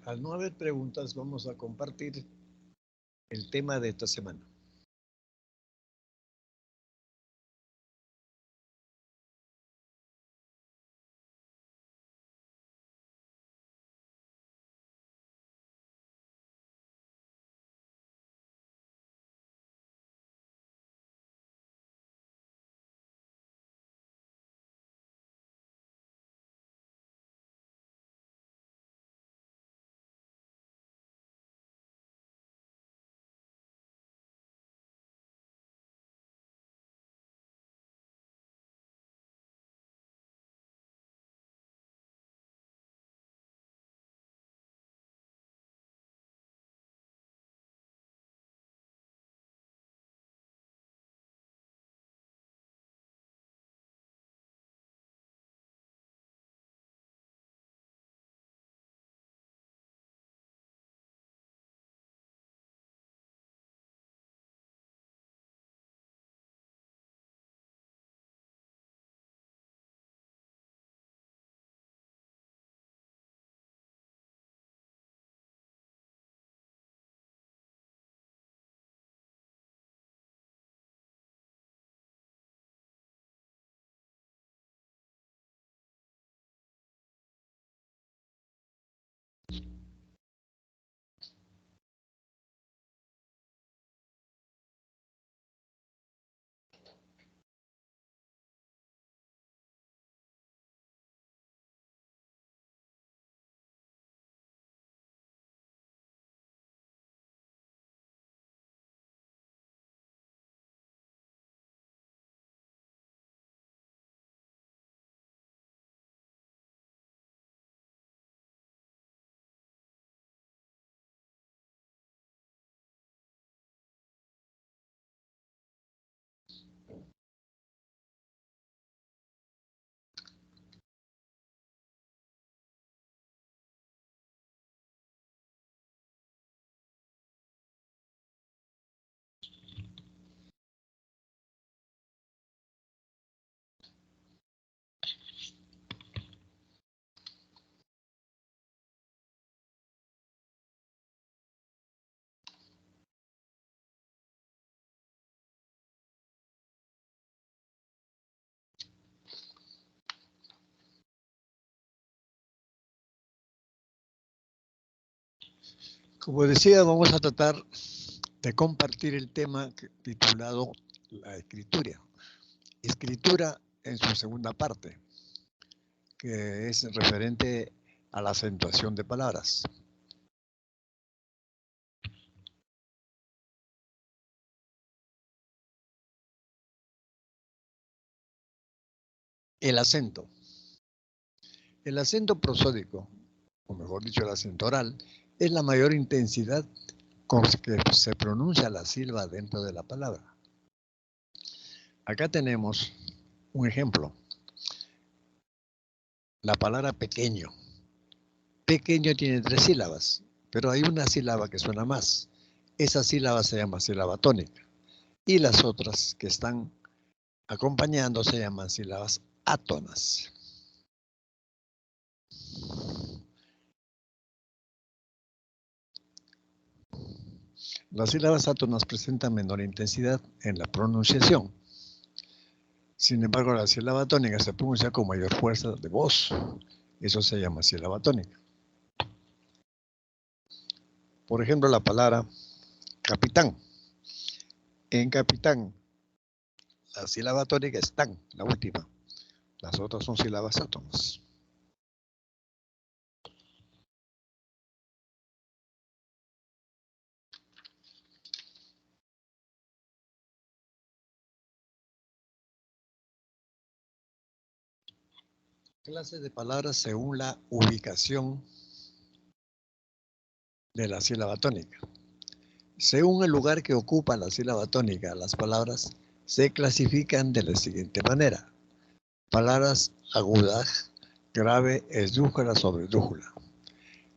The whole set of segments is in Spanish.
Al no haber preguntas, vamos a compartir el tema de esta semana. Como decía, vamos a tratar de compartir el tema titulado La escritura. Escritura en su segunda parte, que es referente a la acentuación de palabras. El acento. El acento prosódico, o mejor dicho, el acento oral, es la mayor intensidad con que se pronuncia la sílaba dentro de la palabra. Acá tenemos un ejemplo. La palabra pequeño. Pequeño tiene 3 sílabas, pero hay una sílaba que suena más. Esa sílaba se llama sílaba tónica. Y las otras que están acompañando se llaman sílabas átonas. Las sílabas átonas presentan menor intensidad en la pronunciación. Sin embargo, la sílaba tónica se pronuncia con mayor fuerza de voz. Eso se llama sílaba tónica. Por ejemplo, la palabra capitán. En capitán, la sílaba tónica es tan, la última. Las otras son sílabas átonas. Clases de palabras según la ubicación de la sílaba tónica. Según el lugar que ocupa la sílaba tónica, las palabras se clasifican de la siguiente manera. Palabras agudas, grave, esdrújula, sobredrújula.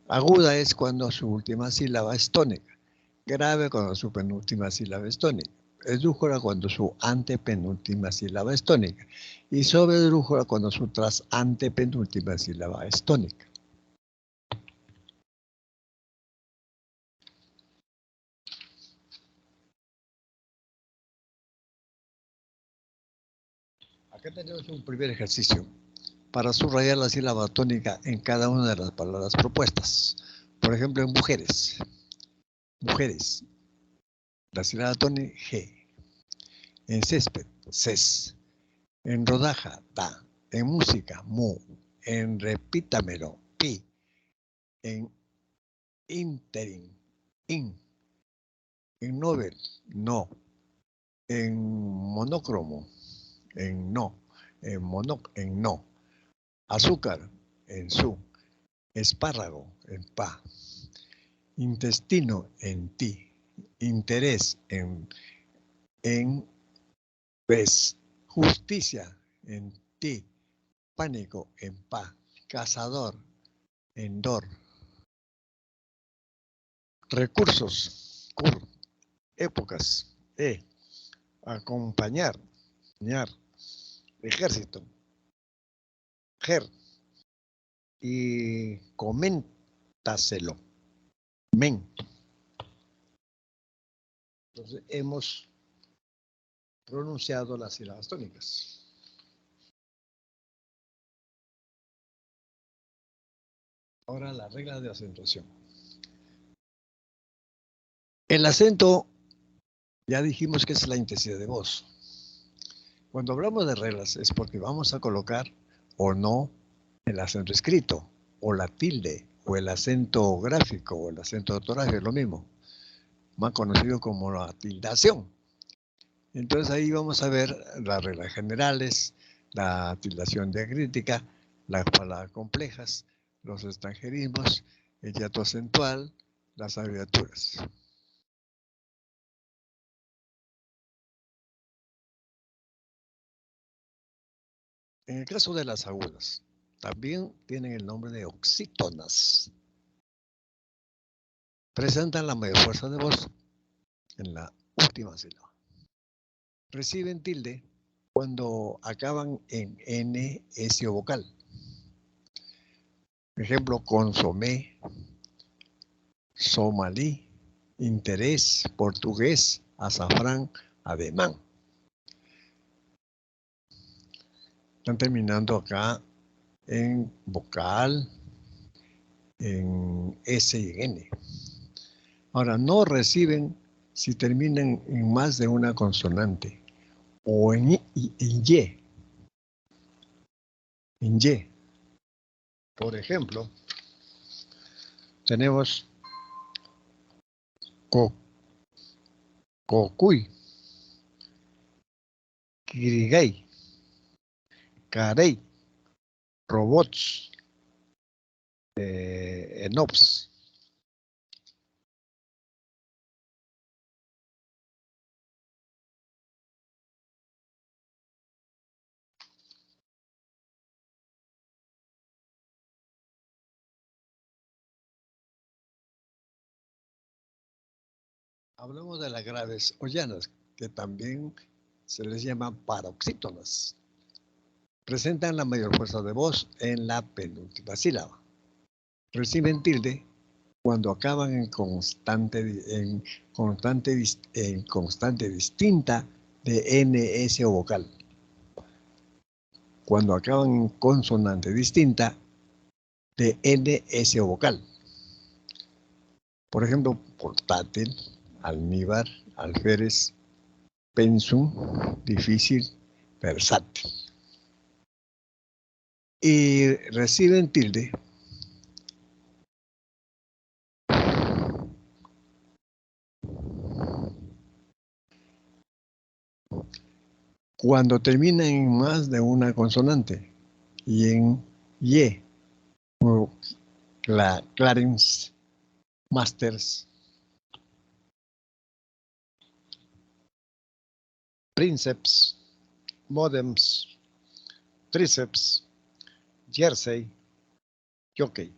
Aguda es cuando su última sílaba es tónica. Grave cuando su penúltima sílaba es tónica. Esdrújula cuando su antepenúltima sílaba es tónica. Y sobredrújula cuando su tras antepenúltima sílaba es tónica. Acá tenemos un primer ejercicio para subrayar la sílaba tónica en cada una de las palabras propuestas. Por ejemplo, en mujeres. Mujeres. La sílaba tónica, G. En césped, ces. En rodaja, da. En música, mu. En repítamelo, pi. En interim, in. En novel, no. En monócromo, en no. En no. Azúcar, en su. Espárrago, en pa. Intestino, en ti. Interés, en vez. Justicia, en ti. Pánico, en pa. Cazador, en dor. Recursos, cur. Épocas, e. Acompañar, ñar. Ejército, ger. Y coméntaselo, men. Entonces hemos pronunciado las sílabas tónicas. Ahora la regla de acentuación. El acento, ya dijimos que es la intensidad de voz. Cuando hablamos de reglas es porque vamos a colocar o no el acento escrito, o la tilde, o el acento gráfico, o el acento ortográfico, es lo mismo, más conocido como la tildación. Entonces ahí vamos a ver las reglas generales, la tildación diacrítica, las palabras complejas, los extranjerismos, el hiato acentual, las abreviaturas. En el caso de las agudas, también tienen el nombre de oxítonas. Presentan la mayor fuerza de voz en la última sílaba. Reciben tilde cuando acaban en N, S o vocal. Por ejemplo, consomé, somalí, interés, portugués, azafrán, ademán. Están terminando acá en vocal, en S y en N. Ahora, no reciben si terminan en más de una consonante o en Y. En Y. Por ejemplo, tenemos cocuy, kirigay, carey, robots, enops. Hablamos de las graves o llanas, que también se les llama paroxítonas. Presentan la mayor fuerza de voz en la penúltima sílaba. Reciben tilde cuando acaban en constante distinta de N, S o vocal. Cuando acaban en consonante distinta de N, S o vocal. Por ejemplo, portátil, almíbar, alférez, pensum, difícil, versátil. Y reciben tilde cuando termina en más de una consonante y en Y, o Clarence, Masters, Princeps, Modems, Triceps, Jersey, Jockey.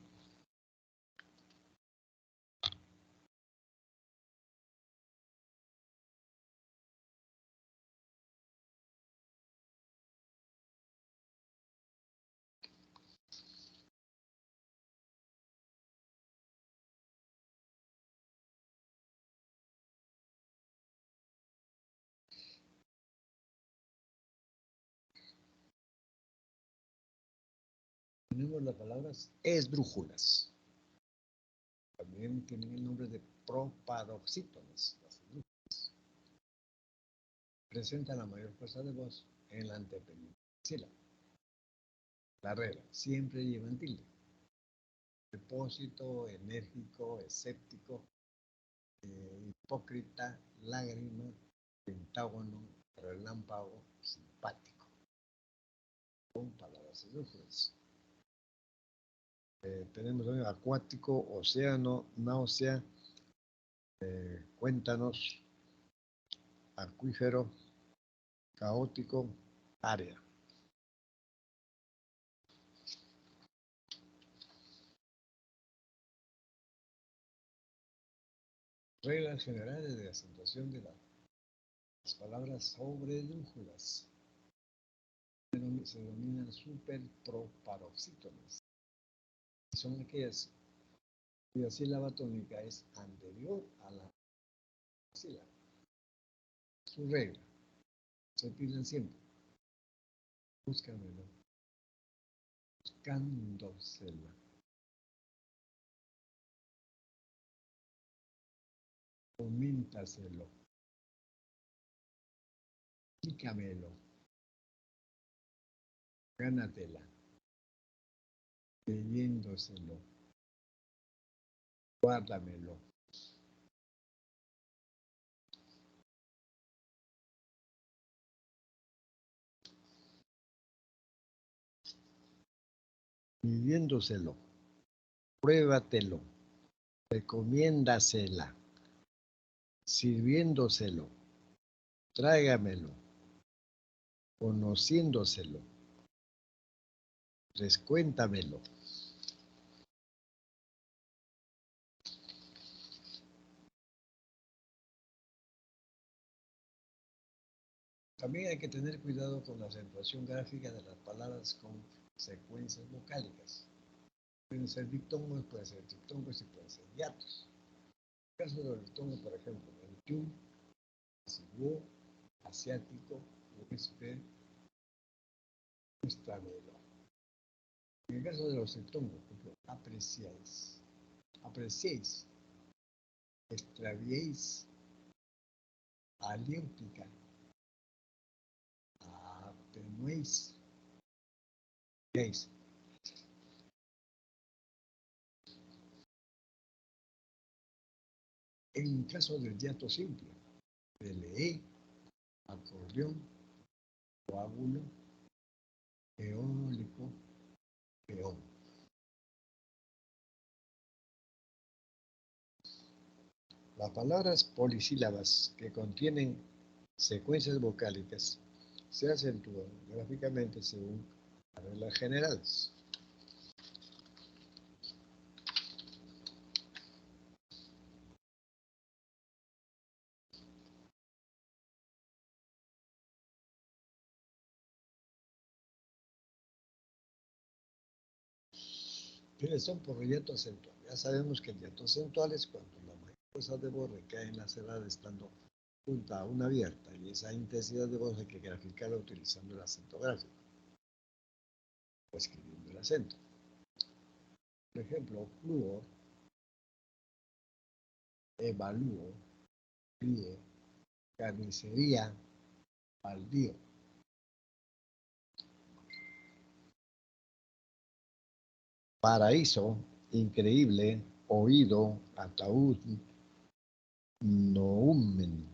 tenemos las palabras esdrújulas. También tienen el nombre de proparoxítonos. Las esdrújulas presentan la mayor fuerza de voz en la antepenúltima sílaba. La regla siempre lleva tilde. Depósito, enérgico, escéptico, hipócrita, lágrima, pentágono, relámpago, simpático. Son palabras esdrújulas. Tenemos también acuático, océano, náusea, cuéntanos, acuífero, caótico, área. Reglas generales de acentuación de las palabras sobredrújulas. Se denominan superproparoxítonas. Son aquellas cuya sílaba tónica es anterior a la sílaba. Su regla. Se piden siempre. Búscamelo. Buscándosela. Coméntaselo. Pícamelo. Gánatela. Leyéndoselo. Guárdamelo. Pidiéndoselo. Pruébatelo. Recomiéndasela. Sirviéndoselo. Tráigamelo. Conociéndoselo. Descuéntamelo. También hay que tener cuidado con la acentuación gráfica de las palabras con secuencias vocálicas. Pueden ser diptongos, pueden ser diptongos y pueden ser hiatos. En el caso de los diptongos, por ejemplo, el yu, asiwo, asiático, huésped, extranjero. En el caso de los diptongos, por ejemplo, apreciáis, apreciéis, extraviéis, aliéutica, atenuéis, veis. En caso del hiato simple, peleé, acordeón, coágulo, eólico, peón. Las palabras polisílabas que contienen secuencias vocálicas se acentúan gráficamente según las reglas generales. ¿Quiénes son por hiato acentual? Ya sabemos que el hiato acentual es cuando la mayor fuerza de voz recae en la cerrada estando junta a una abierta, y esa intensidad de voz hay que graficarla utilizando el acento gráfico o escribiendo el acento. Por ejemplo, fluo, evalúo, fríe, carnicería, baldío. Paraíso, increíble, oído, ataúd, noúmen.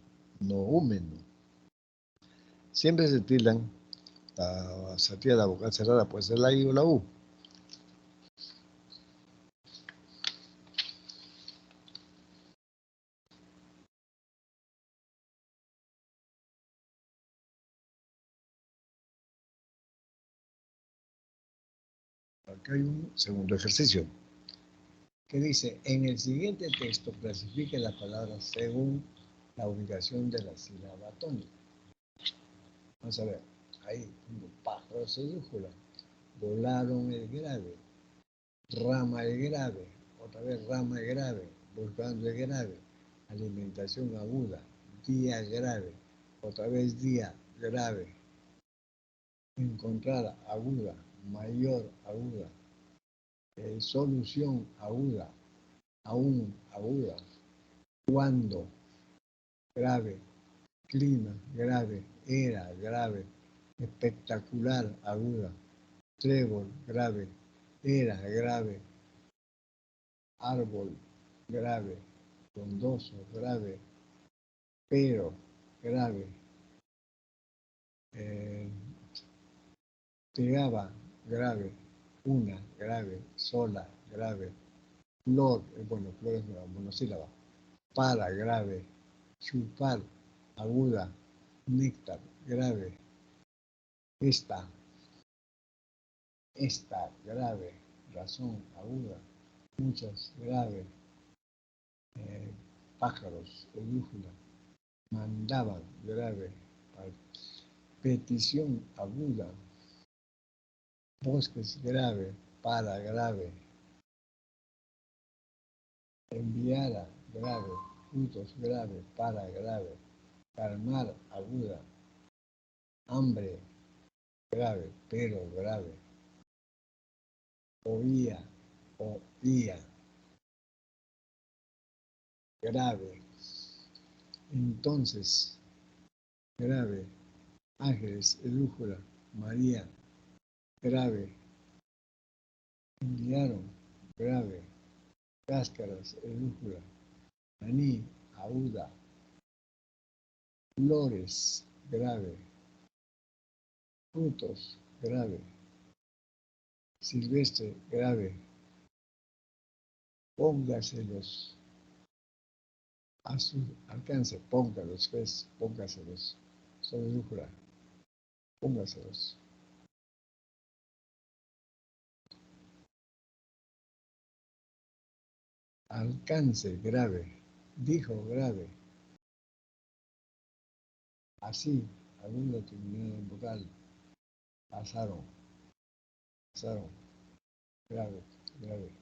Siempre se tildan la salida de la vocal cerrada, puede ser la I o la U. Acá hay un segundo ejercicio que dice, en el siguiente texto clasifique las palabras según la ubicación de la sílaba tónica. Vamos a ver, ahí, pájaros esdrújula, volaron el grave, rama el grave, otra vez rama el grave, buscando el grave, alimentación aguda, día grave, otra vez día grave, encontrar aguda, mayor aguda, solución aguda, aún aguda, cuando, grave, clima, grave, era, grave, espectacular, aguda, trébol, grave, era, grave, árbol, grave, frondoso, grave, pero, grave, eh, pegaba, grave, una, grave, sola, grave, flor, bueno, flor es monosílaba, para, grave, chupar, aguda, néctar, grave, esta, grave, razón, aguda, muchas, grave, pájaros, elújula, mandaban, grave, petición, aguda, bosques, grave, para, grave, enviara, grave, frutos, grave, para, grave, calmar, aguda, hambre, grave, pero, grave, oía, grave, entonces, grave, ángeles, elújula, María, grave, enviaron, grave, cáscaras, elújula, maní, aguda, flores, grave, frutos, grave, silvestre, grave, póngaselos a su alcance, póngalos, pues, póngaselos, sobre elújula, póngaselos. Alcance, grave, dijo, grave, así, alguna terminada en vocal, pasaron, grave, grave.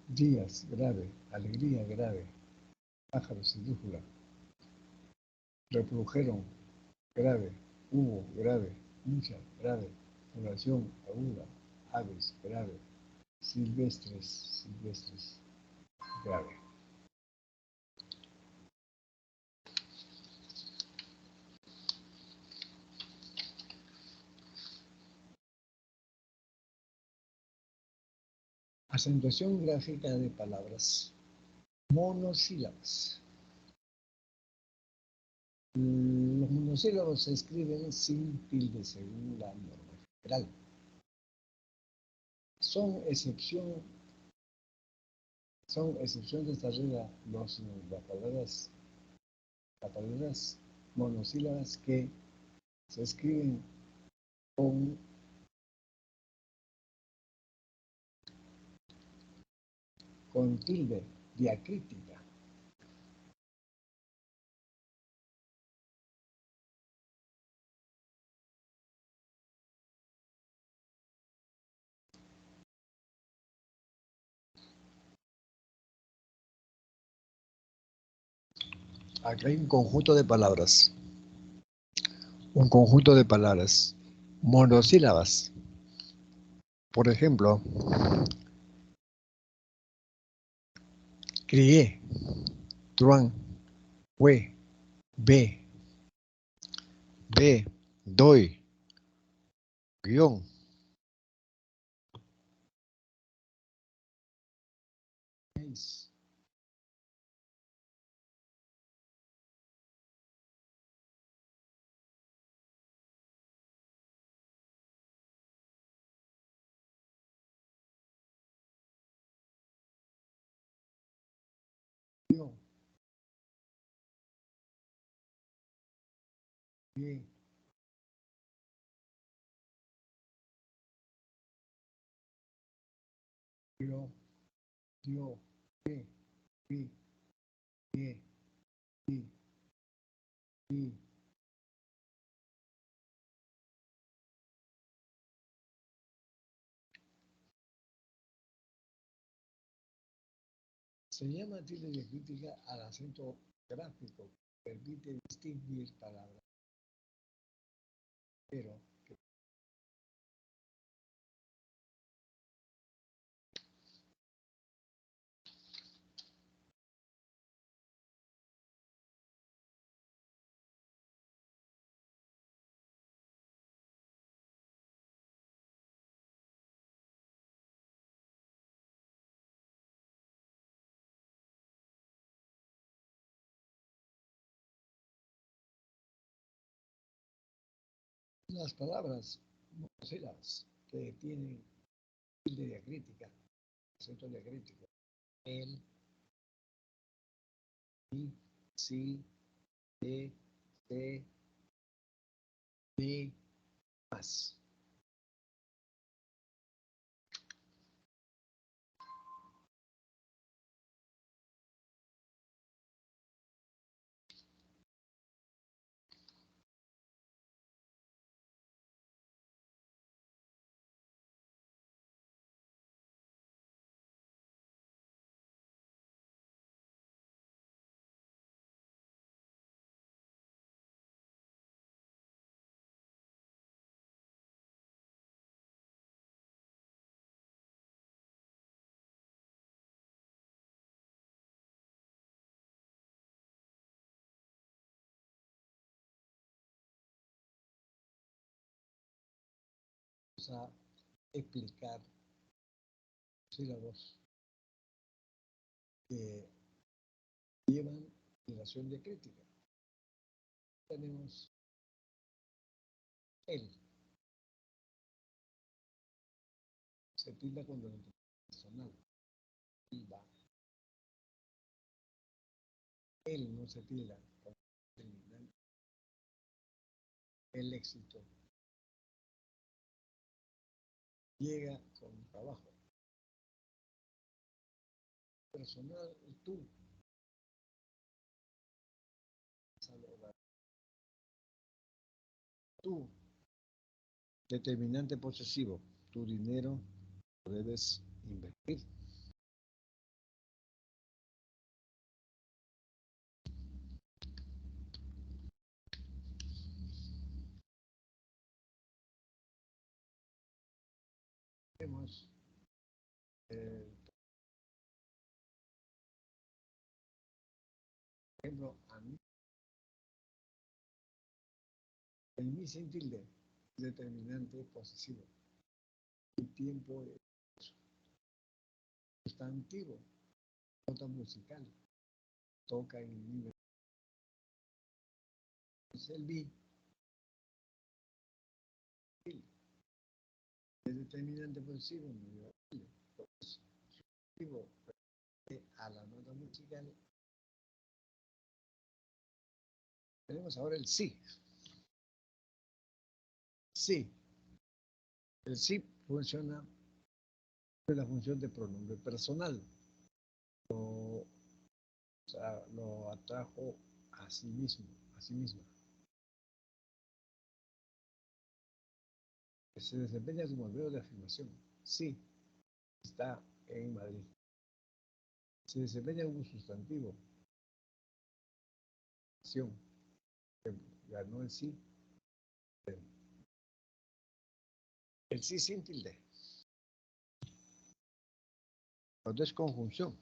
Días, grave, alegría, grave, pájaros y brújula, reprodujeron, grave, hubo, grave, mucha, grave, población, aguda, aves, grave, silvestres, grave. Acentuación gráfica de palabras monosílabas. Los monosílabos se escriben sin tilde según la norma general. Son excepción de esta regla las palabras monosílabas que se escriben con tilde diacrítica. Acá hay un conjunto de palabras. Monosílabas. Por ejemplo, crié, truán, hue, ve, doy, guión. Guión. Bien. Dio, ve, vi, bien, vi. Se llama tilde diacrítica al acento gráfico que permite distinguir palabras, pero Las palabras monosílabas que tienen tilde diacrítica, acento diacrítico. El, mi, si, de, de, más. Vamos a explicar sílabos que llevan relación diacrítica. Tenemos el. Se tilda cuando el personal. Tilda. El no se tilda cuando terminal. El éxito llega con trabajo. Personal, tú. Tú. Determinante posesivo. Tu dinero lo debes invertir. Tenemos por ejemplo, a mí. El mi sin tilde, determinante posesivo. El tiempo es sustantivo, nota musical, toca en el nivel. Es el mi, es determinante posesivo, sustantivo a la nota musical. Tenemos ahora el sí. Sí. El sí funciona en la función de pronombre personal. O sea, lo atrajo a sí mismo, a sí misma. Que se desempeña como el verbo de afirmación. Sí, está en Madrid. Se desempeña como un sustantivo. Acción. Ganó el sí. El sí sin tilde. Cuando es conjunción.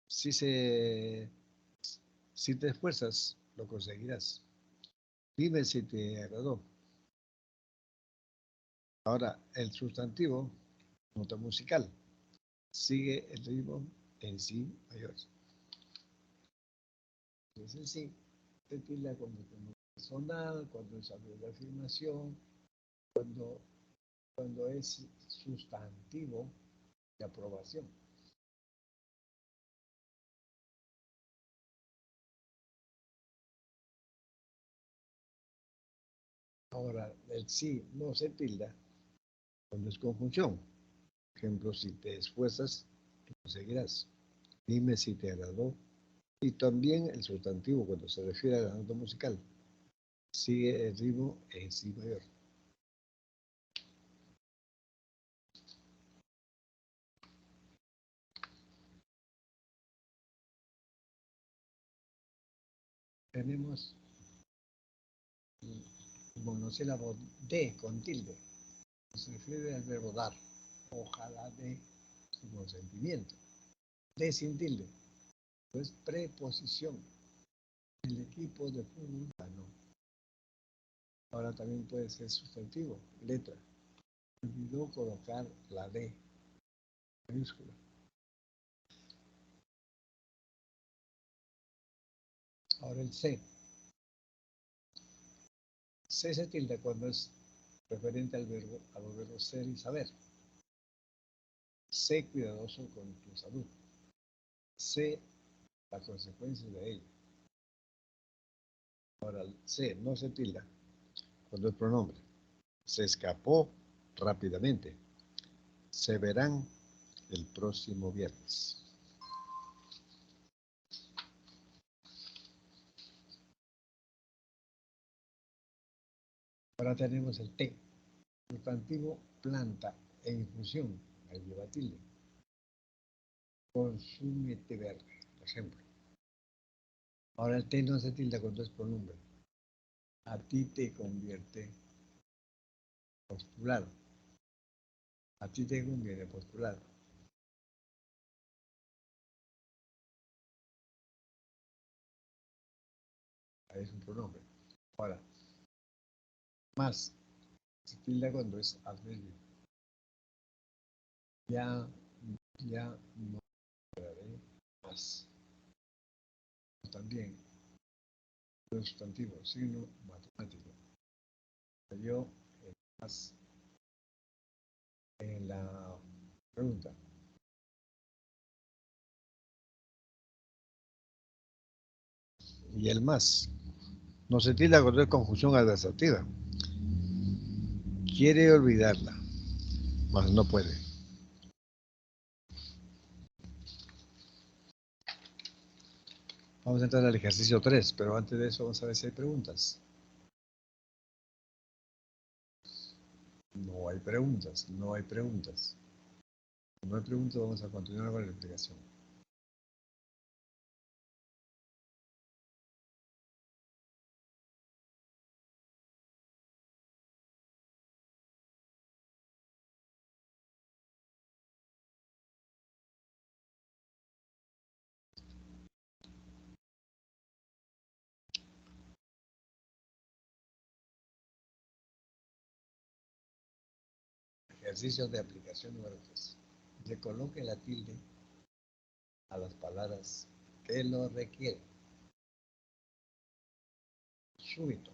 Si te esfuerzas, lo conseguirás. Dime si te agradó. Ahora, el sustantivo, nota musical, sigue el ritmo en sí mayor. Es el sí, se tilda cuando es personal, cuando es algo de afirmación, cuando es sustantivo de aprobación. Ahora, el sí no se tilda cuando es conjunción. Por ejemplo, si te esfuerzas, lo conseguirás. Dime si te agradó. Y también el sustantivo, cuando se refiere a la nota musical, sigue el ritmo en si mayor. Tenemos el monosílabo de con tilde. Se refiere al verbo dar. Ojalá de su consentimiento. De sin tilde. Pues preposición. El equipo de fútbol ganó. Ahora también puede ser sustantivo, letra. Olvidó colocar la D mayúscula. Ahora el C. Se tilda cuando es referente a los verbos ser y saber. Sé cuidadoso con tu salud. Sé las consecuencias de ello. Ahora, sé no se tilda cuando es pronombre. Se escapó rápidamente. Se verán el próximo viernes. Ahora tenemos el té. Sustantivo planta e infusión. Ahí lleva tilde. Consume té verde, por ejemplo. Ahora el té no se tilda cuando es pronombre. A ti te convierte postulado. A ti te conviene postulado. Ahí es un pronombre. Ahora, más se tilda cuando es adverbio. Ya, ya no esperaré más. También, el sustantivo, signo matemático. Yo más en la pregunta. Y el más. No se tilda cuando es conjunción adversativa. Quiere olvidarla, mas no puede. Vamos a entrar al ejercicio 3, pero antes de eso vamos a ver si hay preguntas. No hay preguntas, no hay preguntas. No hay preguntas, vamos a continuar con la explicación. Ejercicio de aplicación número 3. Le coloque la tilde a las palabras que lo requieren. Súbito.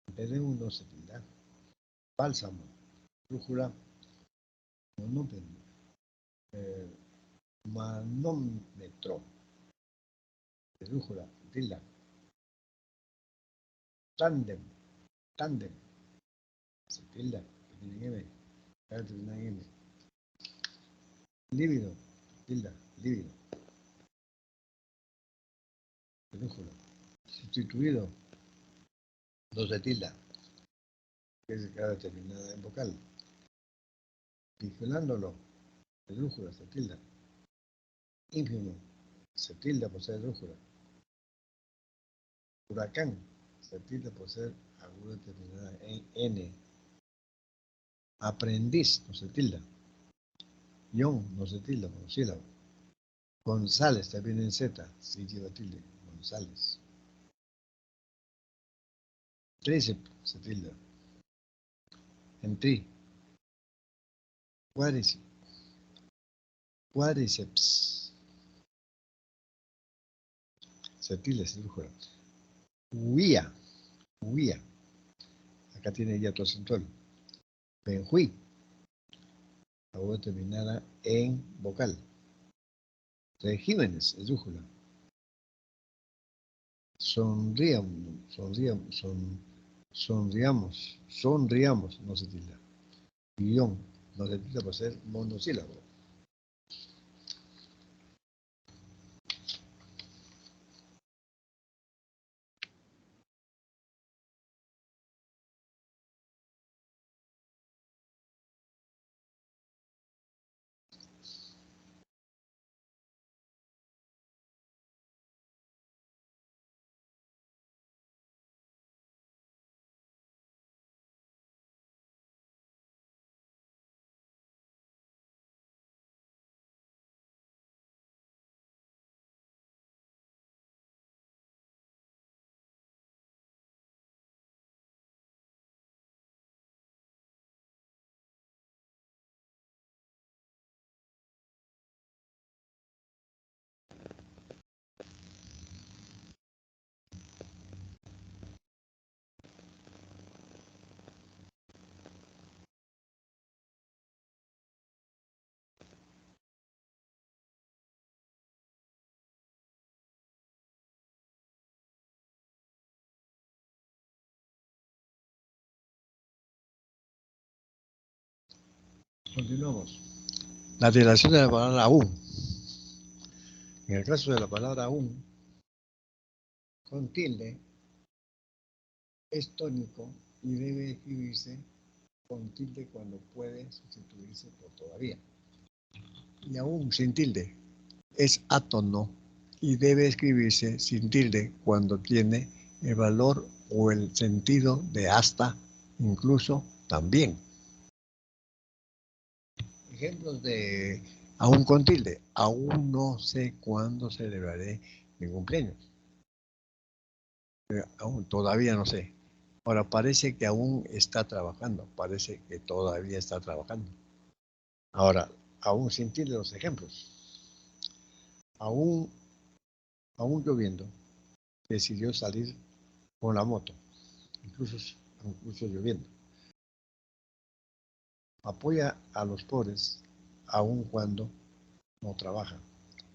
En vez de uno se tilda. Bálsamo. Brújula. Monópeno. Manómetro. Brújula. Tilda. Tándem. Tándem. Se tilda. Termina en M. Termina en M. Lívido. Tilda. Lívido. Brújula. Sustituido. No se tilda. Que se queda terminada en vocal. Vigilándolo. Esdrújula, se tilda. Ínfimo, se tilda por ser esdrújula. Huracán, se tilda por ser aguda terminada en N. Aprendiz, no se tilda. Ion, no se tilda, monosílabo. González, también en Z, sí lleva tilde. González. Tríceps, se tilda. En tri. Cuádriceps. Cuádriceps. Se tilda, se esdrújula. Huía, huía. Acá tiene ya tu acentual. Benjuí, aguda terminada en vocal. Regímenes, esdrújula. Sonriamos, no se tilda. Guión, no se tilda por ser monosílabo. Continuamos. La dilación de la palabra aún. En el caso de la palabra aún, con tilde, es tónico y debe escribirse con tilde cuando puede sustituirse por todavía. Y aún sin tilde, es átono y debe escribirse sin tilde cuando tiene el valor o el sentido de hasta, incluso, también. Ejemplos de aún con tilde. Aún no sé cuándo celebraré mi cumpleaños. Aún todavía no sé. Ahora parece que aún está trabajando. Parece que todavía está trabajando. Ahora, aún sin tilde los ejemplos. Aún lloviendo, decidió salir con la moto, incluso lloviendo. Apoya a los pobres aun cuando no trabaja.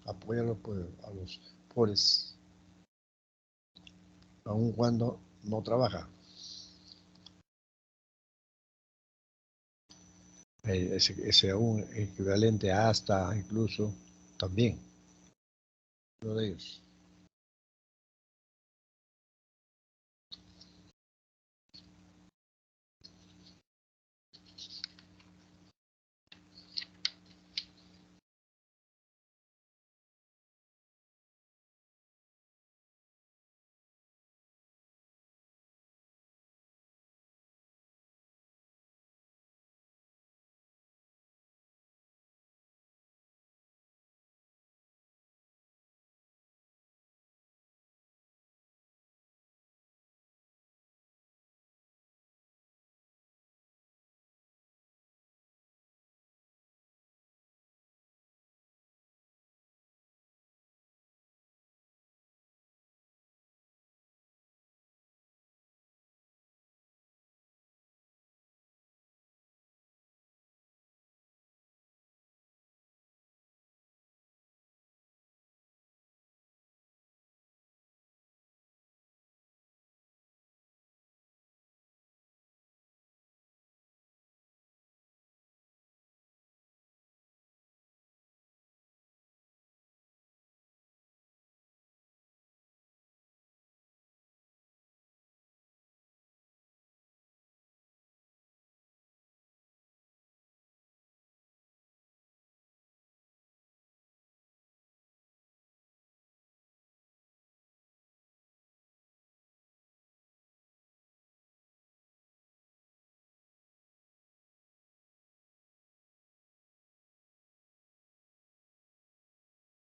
Apoya a los pobres aun cuando no trabaja. Ese aún equivalente a hasta, incluso, también. Uno de ellos.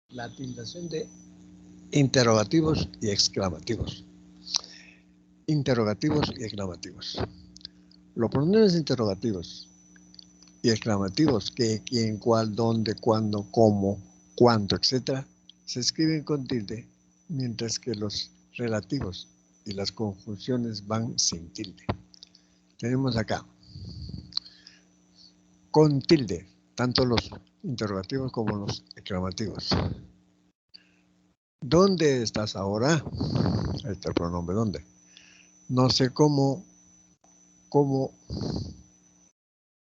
La tildación de interrogativos y exclamativos. Interrogativos y exclamativos. Los pronombres interrogativos y exclamativos, que, quién, cuál, dónde, cuándo, cómo, cuánto, etc., se escriben con tilde, mientras que los relativos y las conjunciones van sin tilde. Tenemos acá, con tilde, tanto los interrogativos como los exclamativos. ¿Dónde estás ahora? Ahí está el pronombre ¿dónde? No sé cómo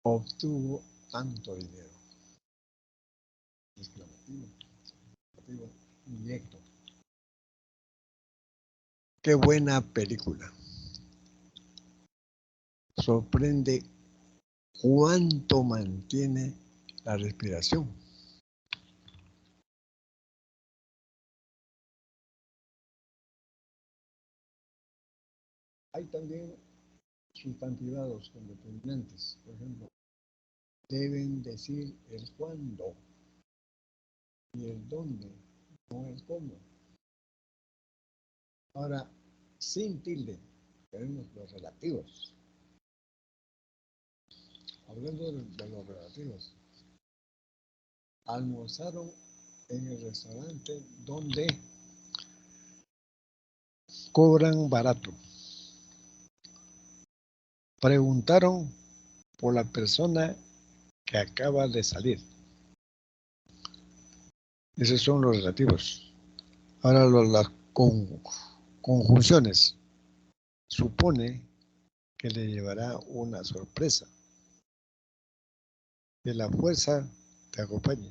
obtuvo tanto dinero. Exclamativo, directo. Qué buena película. Sorprende cuánto mantiene la respiración. Hay también sustantivados con determinantes. Por ejemplo, deben decir el cuándo y el dónde, no el cómo. Ahora, sin tilde, tenemos los relativos. Hablando de los relativos, almorzaron en el restaurante donde cobran barato. Preguntaron por la persona que acaba de salir. Esos son los relativos. Ahora las conjunciones. Supone que le llevará una sorpresa. Que la fuerza te acompañe.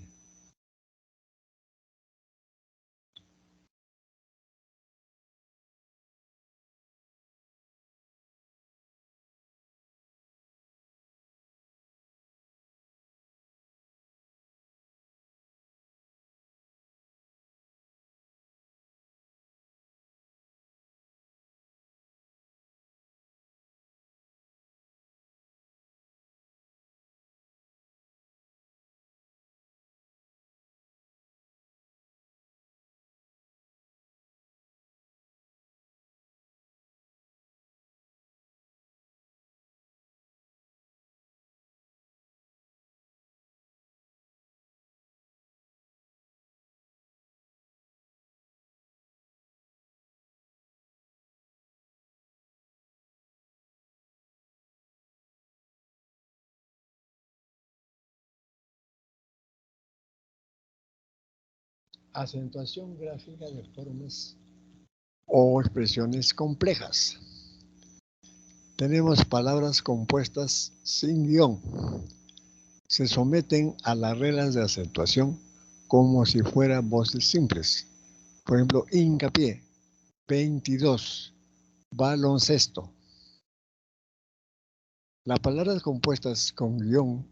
Acentuación gráfica de formas o expresiones complejas. Tenemos palabras compuestas sin guión. Se someten a las reglas de acentuación como si fueran voces simples. Por ejemplo, hincapié, 22, baloncesto. Las palabras compuestas con guión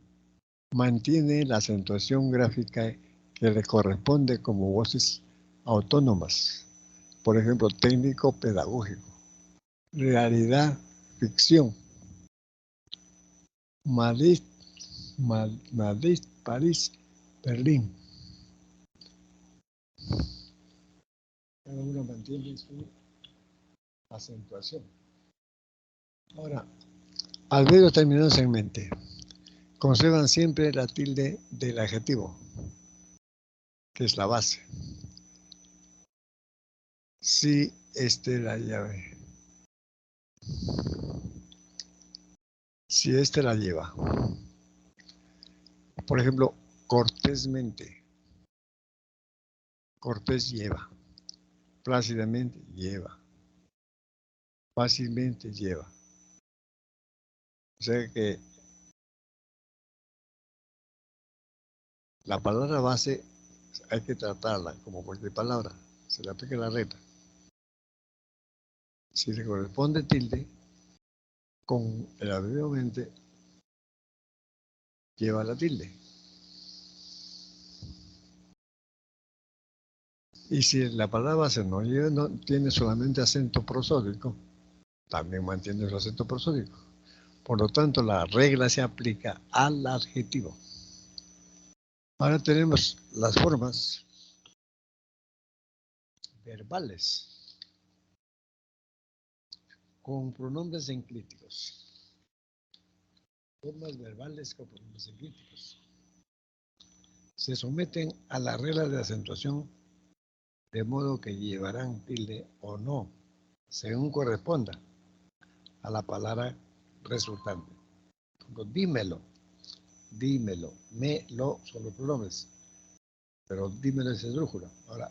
mantiene la acentuación gráfica que le corresponde como voces autónomas. Por ejemplo, técnico pedagógico, realidad, ficción, Madrid, Madrid, París, Berlín. Cada uno mantiene su acentuación. Ahora, al ver los términos en mente, conservan siempre la tilde del adjetivo, que es la base. Si la llave. Si la lleva. Por ejemplo, cortésmente. Cortés lleva. Plácidamente lleva. Fácilmente lleva. O sea que la palabra base hay que tratarla como cualquier palabra. Se le aplica la regla. Si le corresponde tilde, con el adverbio mente lleva la tilde. Y si la palabra base no tiene solamente acento prosódico, también mantiene su acento prosódico. Por lo tanto, la regla se aplica al adjetivo. Ahora tenemos las formas verbales con pronombres enclíticos. Formas verbales con pronombres enclíticos. Se someten a la regla de acentuación de modo que llevarán tilde o no, según corresponda a la palabra resultante. Dímelo, dímelo, me, lo son los pronombres, pero dímelo es esdrújula. Ahora,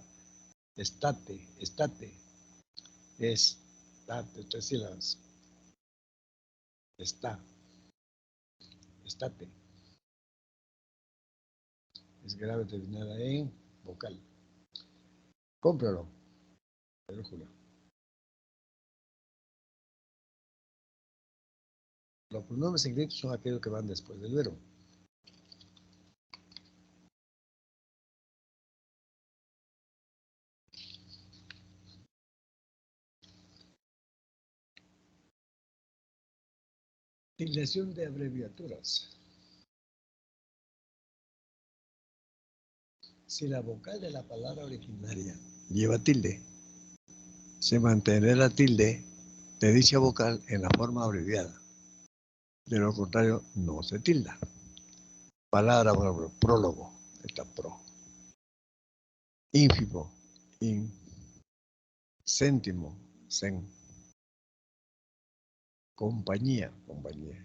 estate, estate, 3 sílabas. Está, estate. Es grave terminada en vocal. Cómpralo, esdrújula. Los pronombres enclíticos son aquellos que van después del verbo. Tildación de abreviaturas. Si la vocal de la palabra originaria lleva tilde, se mantendrá la tilde de dicha vocal en la forma abreviada. De lo contrario, no se tilda. Palabra, por ejemplo, prólogo, está pro. Ínfimo, in. Céntimo, cen. Compañía, compañía.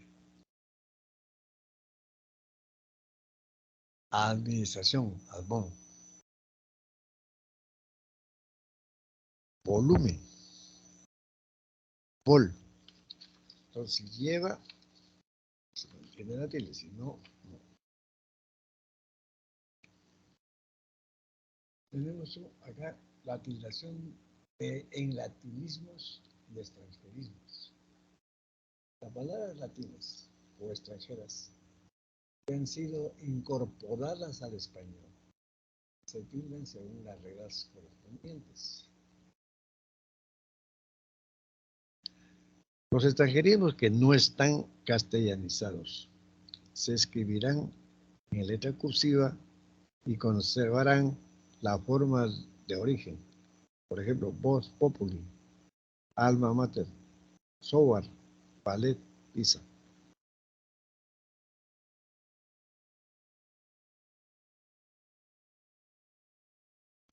Administración, admon. Volumen, vol. Entonces, si lleva, se mantiene la tilde, si no, no. tenemos acá la tildación en latinismos y extranjerismos. Las palabras latinas o extranjeras que han sido incorporadas al español se tildan según las reglas correspondientes. Los extranjerismos que no están castellanizados se escribirán en letra cursiva y conservarán la forma de origen. Por ejemplo, Vox Populi, Alma Mater, Sobar, Ballet, Pisa.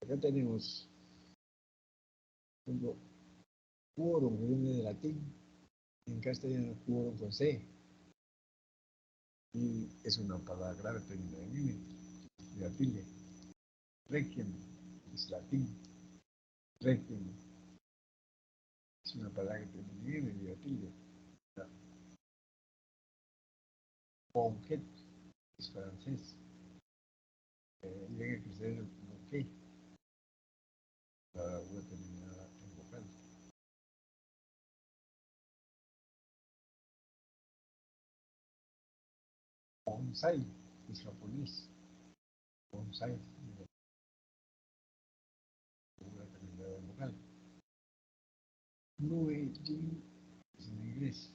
Acá tenemos, por ejemplo, quórum, que viene de latín, en castellano quórum con C, y es una palabra grave, termina en M, de tilde. Requiem es latín, requiem es una palabra que termina en M, de tilde. Bonquet es francés, llega a crecer bouquet, la U terminada en vocal. Bonsai es japonés, bonsai terminada en vocal. Nue Jin es en inglés,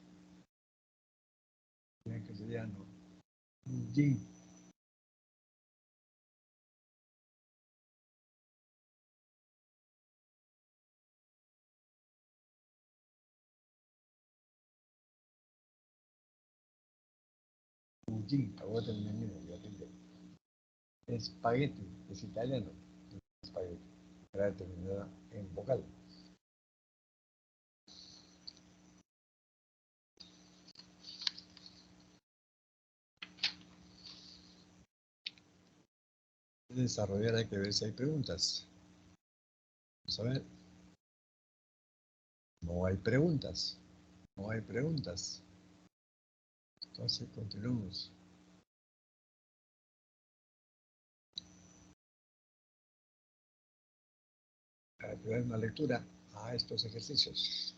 en castellano, Jin. Jin, ahora termina en M, espagueti es italiano, espagueti, era terminada en vocal. Desarrollar hay que ver si hay preguntas. Vamos a ver. No hay preguntas. No hay preguntas. Entonces continuamos. Para que vean una lectura a estos ejercicios.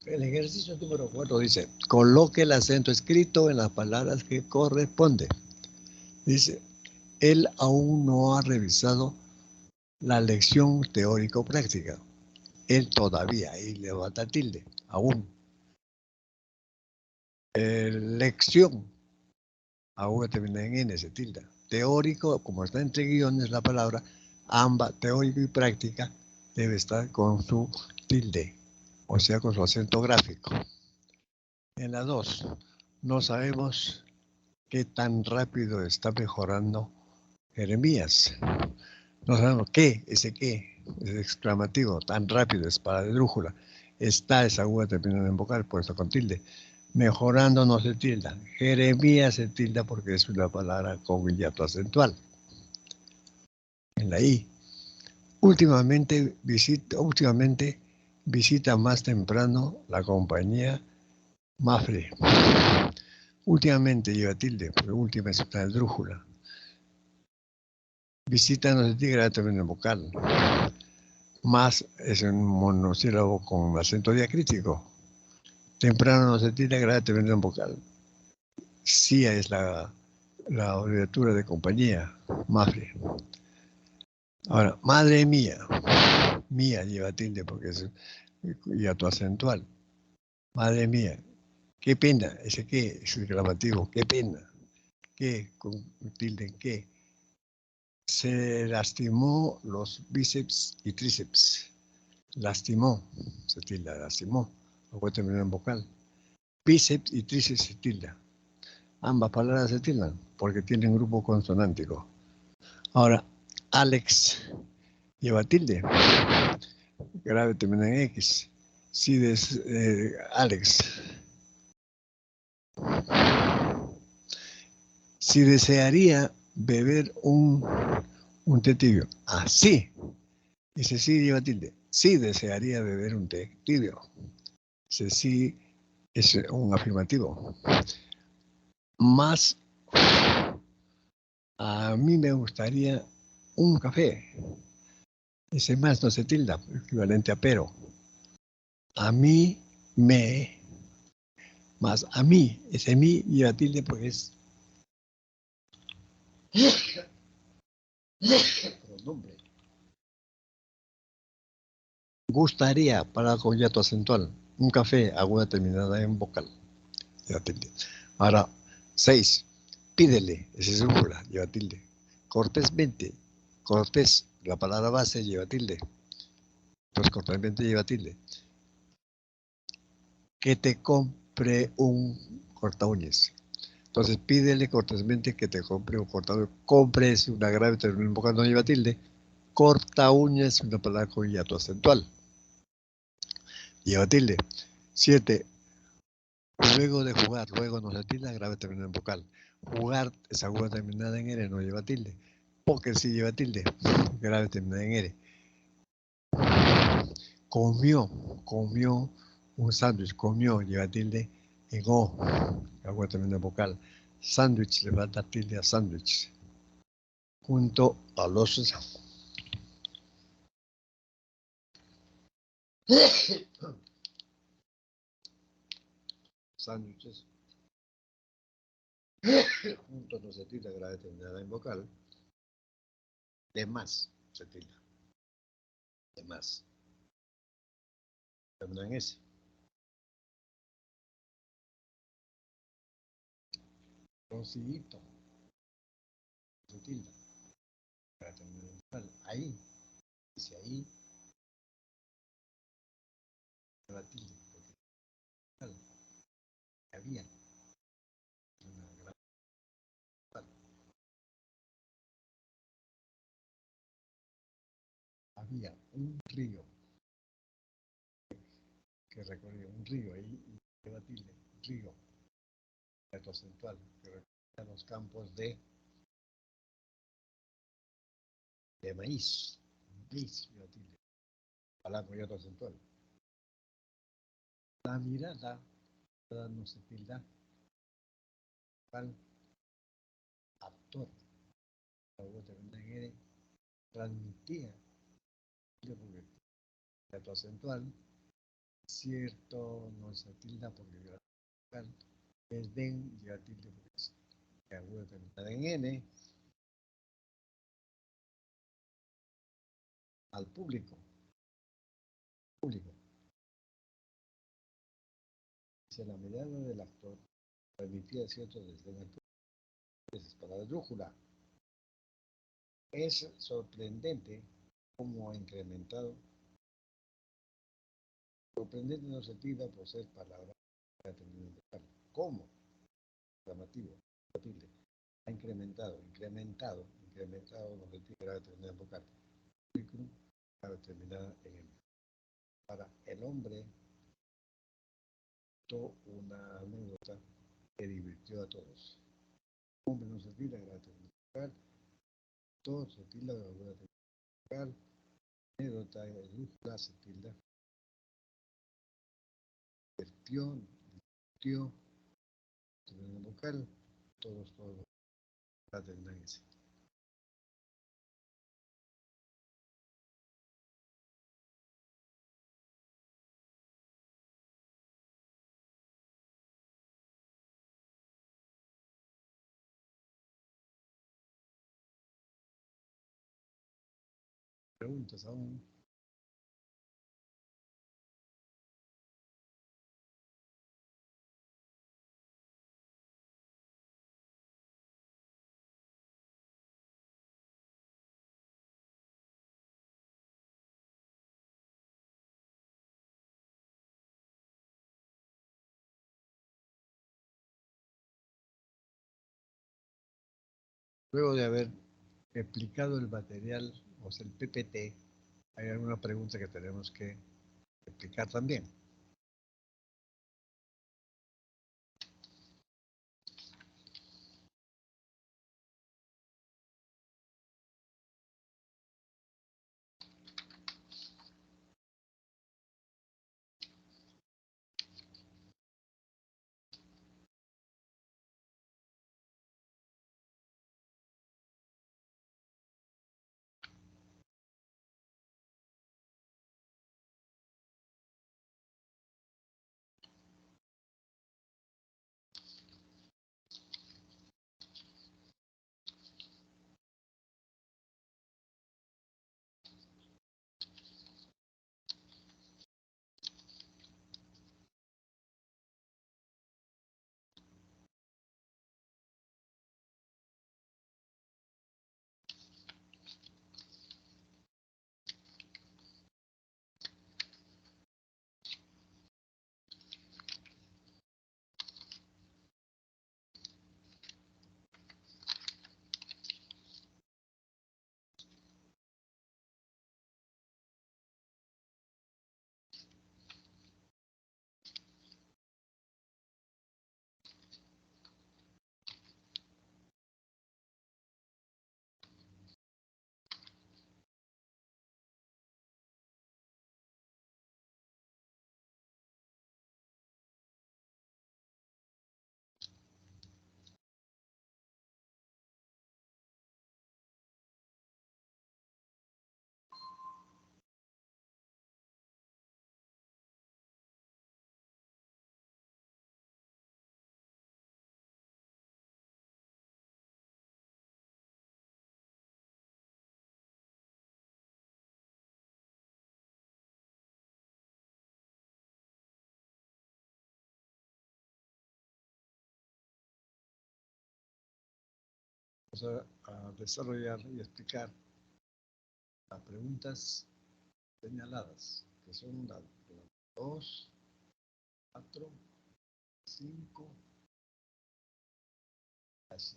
El ejercicio número 4 dice, coloque el acento escrito en las palabras que corresponde. Dice, él aún no ha revisado la lección teórico-práctica. Él todavía, ahí levanta tilde, aún. Lección, aún termina en N, se tilda. Teórico, como está entre guiones la palabra, ambas, teórico y práctica, debe estar con su tilde, o sea, con su acento gráfico. En la 2, no sabemos qué tan rápido está mejorando Jeremías. No sabemos qué, ese qué, es exclamativo, tan rápido, es para de drújula. Está esa aguda terminada en vocal, puesto con tilde. Mejorando no se tilda. Jeremías se tilda porque es una palabra con hiato acentual. En la I. Últimamente visita más temprano la compañía Mafre. Últimamente lleva tilde, porque última es una drújula. Visita no se tilda, también en vocal. Más es un monosílabo con acento diacrítico. Temprano no se tilda, grave termina en vocal. Cia es la abreviatura de compañía, Mafre. Ahora, madre mía. Mía lleva tilde porque es hiato acentual. Madre mía. Qué pena. Ese qué es el gramativo. Qué pena. ¿Qué? Con tilde en qué. Se lastimó los bíceps y tríceps. Lastimó. Se tilda, lastimó. Luego terminó en vocal. Bíceps y tríceps se tilda. Ambas palabras se tildan porque tienen grupo consonántico. Ahora, Alex lleva tilde. Grave termina en X. Si Alex. Si desearía beber un té tibio. Así. Dice sí lleva tilde. Sí desearía beber un té tibio. Dice sí es un afirmativo. Más a mí me gustaría un café. Ese más no se tilda, equivalente a pero. A mí me, más a mí, ese mí lleva tilde porque es pronombre. Gustaría, para con hiato acentual, un café, aguda terminada en vocal. Lleva tilde. Ahora, 6. Pídele, ese es singular, lleva tilde. Cortésmente, cortés, la palabra base lleva tilde. Entonces, cortésmente lleva tilde. Que te compre un corta uñas. Entonces, pídele cortésmente que te compre un corta uñas. Compre es una grave terminación vocal, no lleva tilde. Corta uñas es una palabra con hiato acentual. Lleva tilde. 7. Luego de jugar, luego no se tilda, grave terminada en vocal. Jugar es aguda terminada en R, no lleva tilde. Póker sí lleva tilde, grave terminada en R. Comió un sándwich, comió, lleva tilde en O, aguda terminada en vocal. Sándwich le va a dar tilde a sándwich. Junto a los sándwiches, junto no se tilda, grave terminada en vocal. De más se tilda, de más. Termina en S. Rosillito, se tilda. Ahí, dice ahí, la tilde, porque había una gran había un río que recorría un río ahí, lleva tilde, río, dato acentual, que recorría los campos de maíz, lleva tilde, palabra con dato acentual. La mirada, no se tilda, al actor, la vuelta en transmitía, porque dato acentual, cierto, no se tilda porque el den lleva tilde porque es aguda terminada en N, al público. Dice, la mirada del actor transmitía cierto desdén al público. Para la brújula. Es sorprendente cómo ha incrementado. Sorprendente no se tira por ser palabra ¿Cómo? Llamativo. Ha incrementado, no se tira a terminar vocal. Para terminar en el. Para el hombre, una anécdota que divirtió a todos. El hombre no se tira a terminar vocal. Todo se tilda de alguna vocal. Anécdota, brújula, se tilda. Divirtió, terminó vocal, todos, para terminar en ese. Preguntas aún. Luego de haber explicado el material, o sea, el PPT, hay alguna pregunta que tenemos que explicar también. Vamos a desarrollar y explicar las preguntas señaladas, que son las 2, 4, 5, así.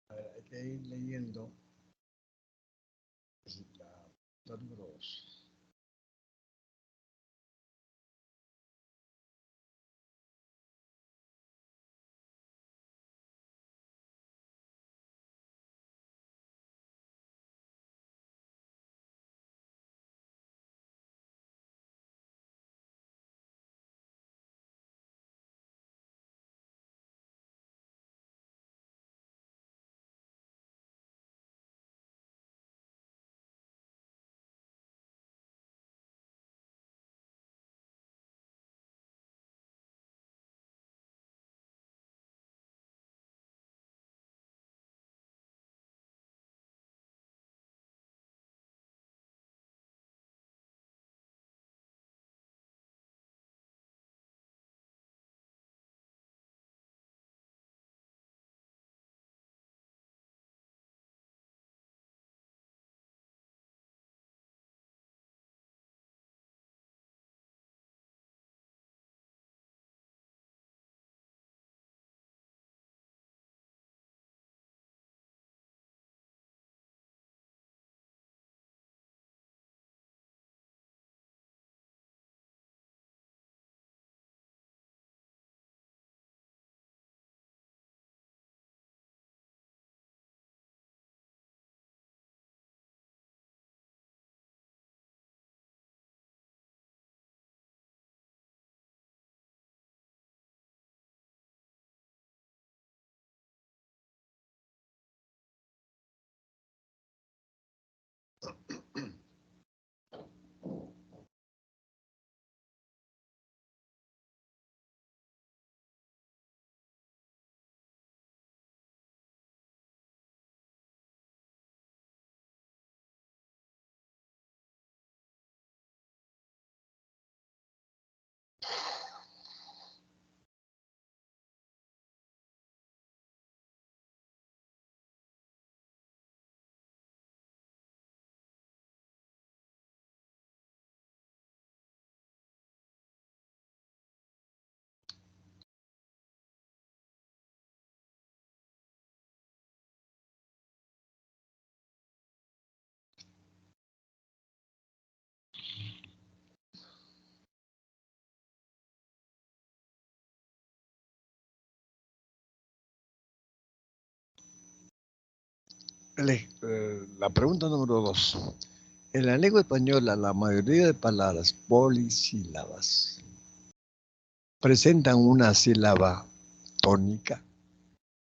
A ver, hay que ir leyendo la número 2. La pregunta número 2. En la lengua española, la mayoría de palabras polisílabas presentan una sílaba tónica.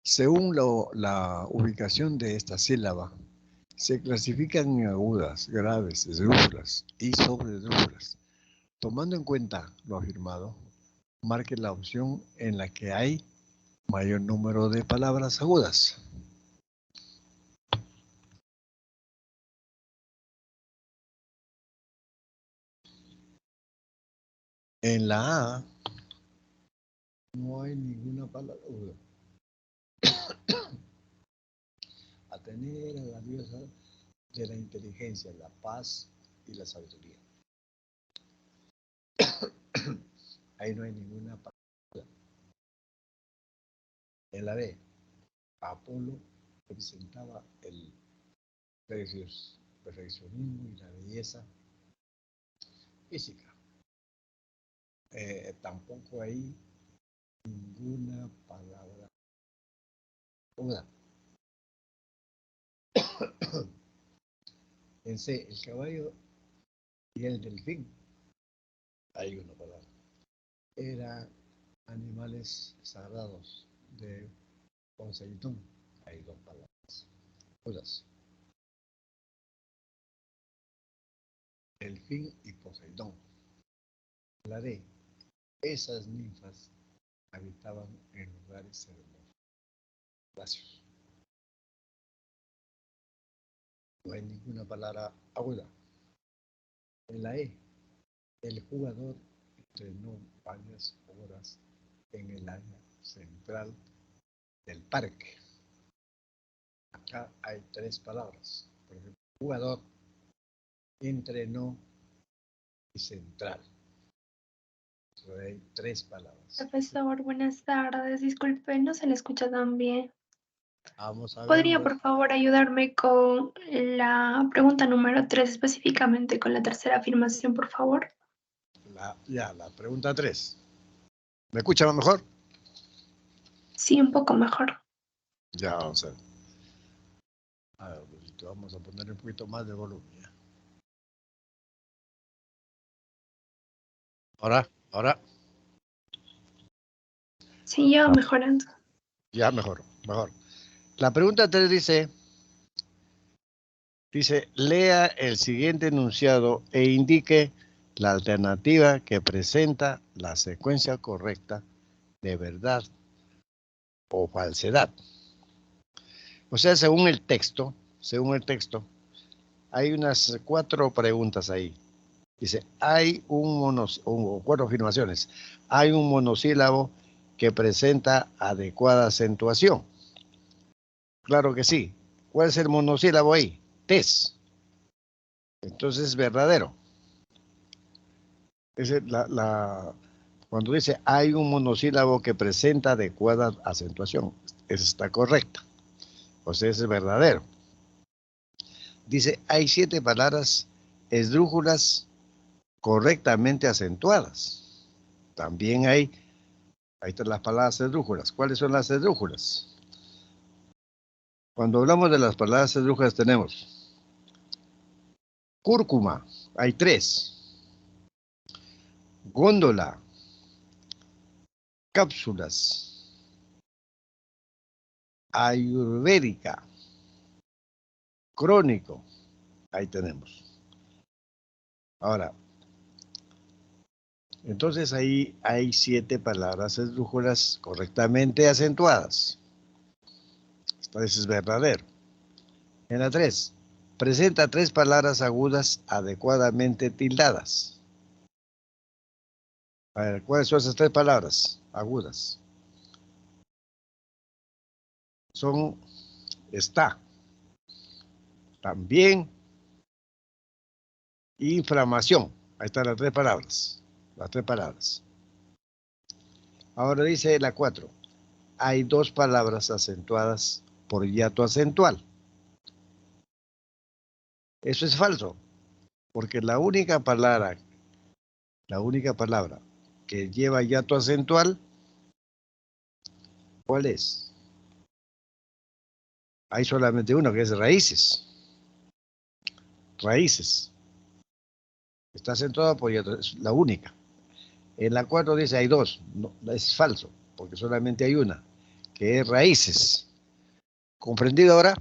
Según la ubicación de esta sílaba, se clasifican en agudas, graves, esdrújulas y sobredrújulas. Tomando en cuenta lo afirmado, marque la opción en la que hay mayor número de palabras agudas. En la A no hay ninguna palabra aguda. Atener a la diosa de la inteligencia, la paz y la sabiduría. Ahí no hay ninguna palabra. En la B, Apolo representaba el perfeccionismo y la belleza física. Tampoco hay ninguna palabra aguda. En C, el caballo y el delfín. Hay una palabra. Eran animales sagrados de Poseidón. Hay dos palabras. Agudas. Delfín y Poseidón. La D, esas ninfas habitaban en lugares hermosos. No hay ninguna palabra aguda. En la E, el jugador entrenó varias horas en el área central del parque. Acá hay tres palabras. Por ejemplo, jugador, entrenó y central. Entonces hay tres palabras. Profesor, buenas tardes. Disculpe, no se le escucha tan bien. Vamos a ver. ¿Podría, por favor, ayudarme con la pregunta número 3, específicamente con la tercera afirmación, por favor? La pregunta 3. ¿Me escucha mejor? Sí, un poco mejor. Ya, vamos a ver. A ver, vamos a poner un poquito más de volumen. ¿Ya? Ahora. Sí, ya mejorando. Ya, mejor. La pregunta 3 dice, lea el siguiente enunciado e indique la alternativa que presenta la secuencia correcta de verdad o falsedad. O sea, según el texto, hay unas 4 preguntas ahí. Dice, hay o 4 afirmaciones. Hay un monosílabo que presenta adecuada acentuación. Claro que sí. ¿Cuál es el monosílabo ahí? Tes. Entonces es verdadero. Cuando dice hay un monosílabo que presenta adecuada acentuación, esa está correcta. O sea, ese es verdadero. Dice, hay 7 palabras esdrújulas correctamente acentuadas. También ahí están las palabras esdrújulas. ¿Cuáles son las esdrújulas? Cuando hablamos de las palabras esdrújulas tenemos cúrcuma, hay 3. Góndola, cápsulas, ayurvédica, crónico, ahí tenemos. Ahora, entonces ahí hay 7 palabras esdrújulas correctamente acentuadas. Esto es verdadero. En la 3, presenta 3 palabras agudas adecuadamente tildadas. A ver, ¿cuáles son esas 3 palabras agudas? Está, también, inflamación. Ahí están las 3 palabras. Las 3 palabras. Ahora dice la 4. Hay 2 palabras acentuadas por hiato acentual. Eso es falso, porque la única palabra que lleva hiato acentual, ¿cuál es? Hay solamente uno que es raíces. Raíces. Está acentuado por es la única. En la 4 dice hay dos. No, es falso, porque solamente hay una, que es raíces. ¿Comprendido ahora?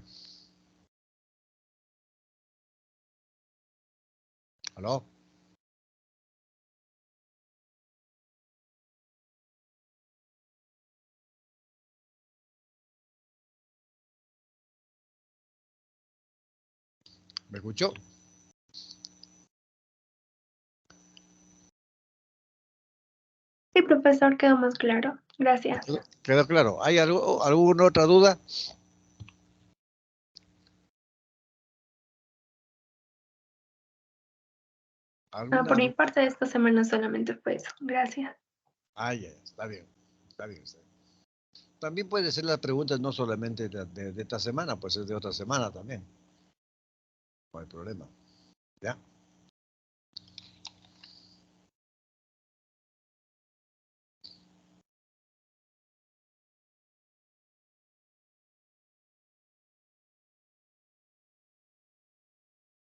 ¿Aló? ¿Me escuchó? Sí, profesor, quedó más claro. Gracias. ¿Quedó claro? ¿Hay alguna otra duda? Por mi ¿Alguna? parte, esta semana solamente fue eso. Gracias. Ah, ya, está bien. Está bien, está bien. También puede ser las preguntas no solamente de esta semana, puede ser de otra semana también. No hay problema. ¿Ya?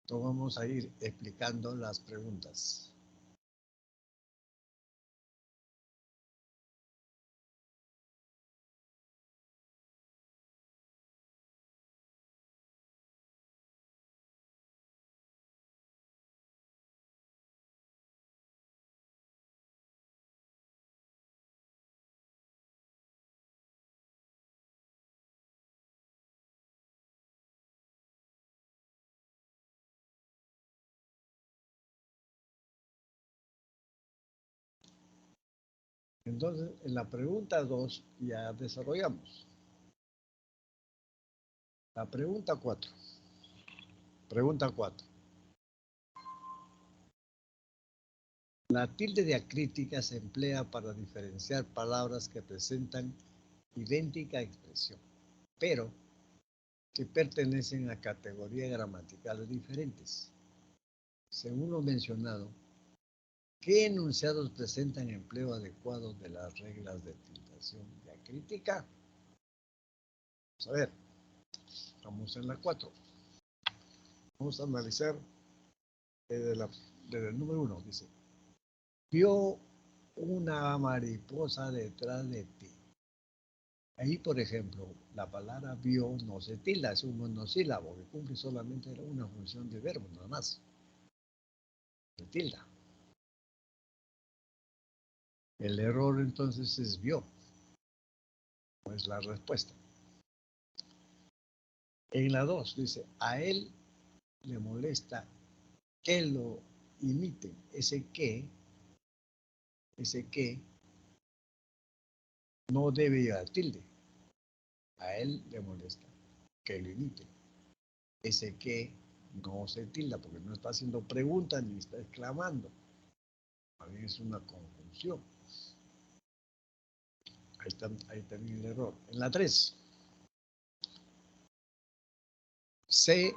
Entonces vamos a ir explicando las preguntas. Entonces, en la pregunta 2 ya desarrollamos. La pregunta 4. Pregunta 4. La tilde diacrítica se emplea para diferenciar palabras que presentan idéntica expresión, pero que pertenecen a categorías gramaticales diferentes. Según lo mencionado, ¿qué enunciados presentan empleo adecuado de las reglas de tildación diacrítica? Vamos a ver, estamos en la 4. Vamos a analizar desde el número 1. Dice, vio una mariposa detrás de ti. Ahí, por ejemplo, la palabra vio no se tilda, es un monosílabo que cumple solamente una función de verbo, nada más. Se tilda. El error entonces es vio, no es la respuesta. En la 2 dice, a él le molesta que lo imiten. Ese que no debe llevar tilde. A él le molesta que lo imiten. Ese que no se tilda porque no está haciendo preguntas ni está exclamando. A mí es una conjunción. Ahí también el error. En la 3, sé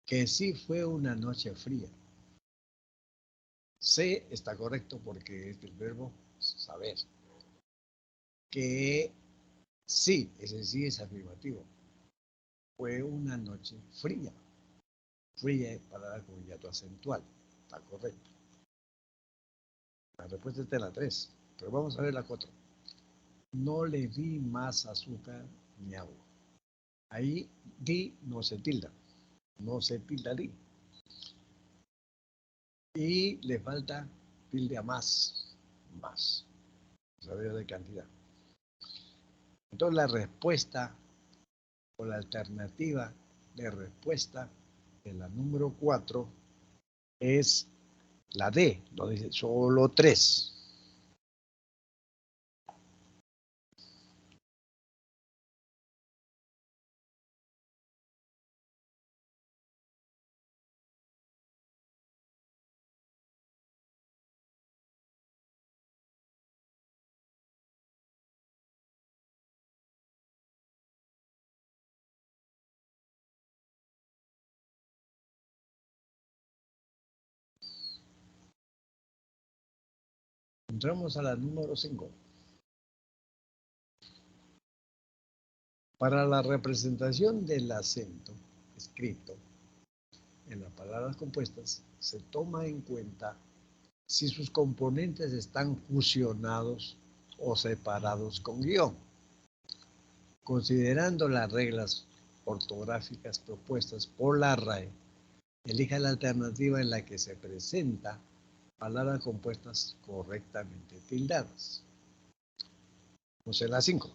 que sí fue una noche fría. Sé está correcto porque es el verbo saber. Que sí, ese sí es afirmativo. Fue una noche fría. Fría es palabra con hiato acentual. Está correcto. La respuesta está en la 3. Pero vamos a ver la 4. No le di más azúcar ni agua. Ahí di no se tilda. No se tilda di. Y le falta tilde a más. Más. Saber de cantidad. Entonces la respuesta o la alternativa de respuesta de la número 4 es la D. Lo dice solo 3. Entramos a la número 5. Para la representación del acento escrito en las palabras compuestas, se toma en cuenta si sus componentes están fusionados o separados con guión. Considerando las reglas ortográficas propuestas por la RAE, elija la alternativa en la que se presenta palabras compuestas correctamente tildadas. Vamos a la 5.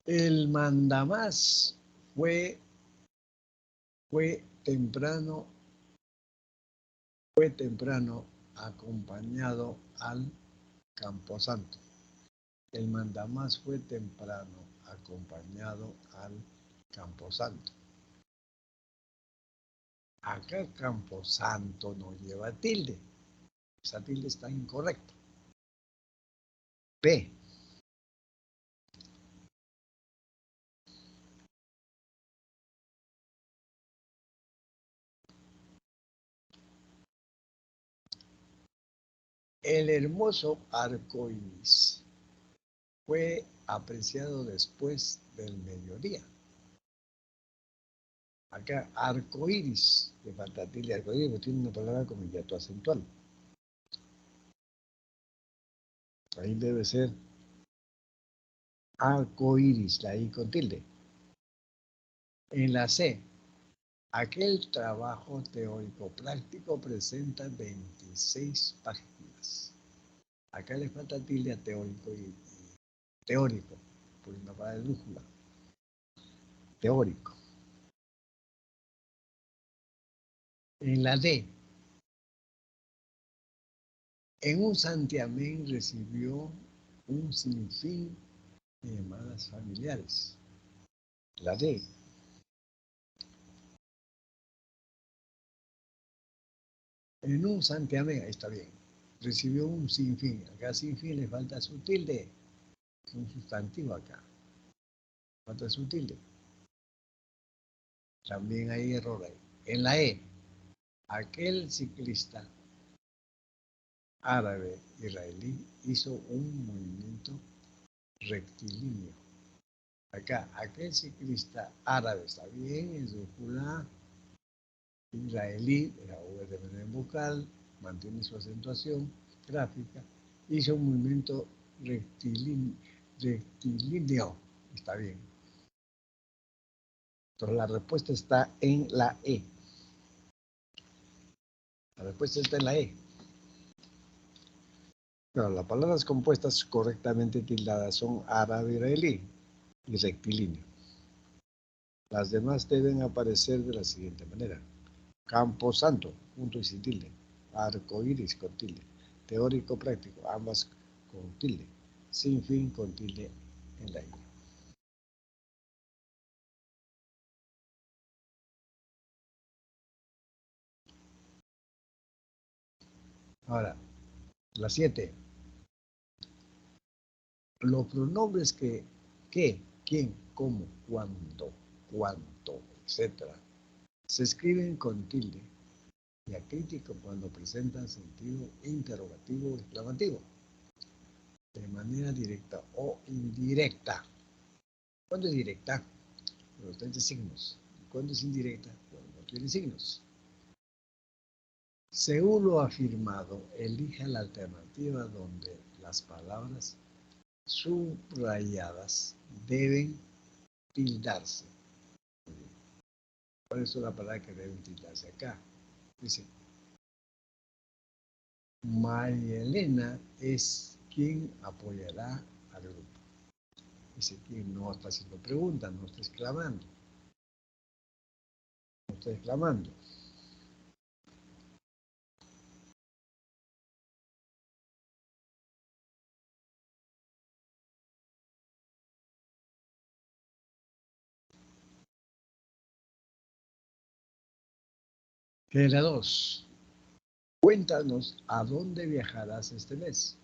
El mandamás fue temprano acompañado al camposanto. El mandamás fue temprano acompañado al camposanto. Acá camposanto no lleva tilde. Esa tilde está incorrecta. P. El hermoso arco iris fue apreciado después del mediodía. Acá, arco iris, le falta tilde, arco iris, tiene una palabra como hiato acentual. Ahí debe ser arco iris, la I con tilde. En la C, aquel trabajo teórico práctico presenta 26 páginas. Acá le falta tilde a teórico y teórico, por una palabra de brújula. Teórico. En la D, en un santiamén recibió un sinfín de llamadas familiares. La D. En un santiamén, ahí está bien, recibió un sinfín. Acá sinfín le falta su tilde. Es un sustantivo acá. Falta su tilde. También hay error ahí. En la E, aquel ciclista árabe israelí hizo un movimiento rectilíneo. Acá, aquel ciclista árabe, está bien, es brújula israelí, la V de manera vocal, mantiene su acentuación gráfica, hizo un movimiento rectilíneo, está bien. Entonces la respuesta está en la E. La respuesta está en la E. Claro, las palabras compuestas correctamente tildadas son árabe-israelí y rectilíneo. Las demás deben aparecer de la siguiente manera. Camposanto, punto y sin tilde. Arcoíris con tilde. Teórico práctico, ambas con tilde. Sin fin con tilde en la I. Ahora, la 7. Los pronombres que, quién, cómo, cuándo, cuánto, etc. se escriben con tilde y acrítico cuando presentan sentido interrogativo o exclamativo, de manera directa o indirecta. ¿Cuándo es directa? Cuando tiene signos. ¿Cuándo es indirecta? Cuando no tiene signos. Según lo afirmado, elija la alternativa donde las palabras subrayadas deben tildarse. ¿Cuál es la palabra que deben tildarse acá? Dice, María Elena es quien apoyará al grupo. Dice que no está haciendo preguntas, no está exclamando. No está exclamando. La 2. Cuéntanos a dónde viajarás este mes.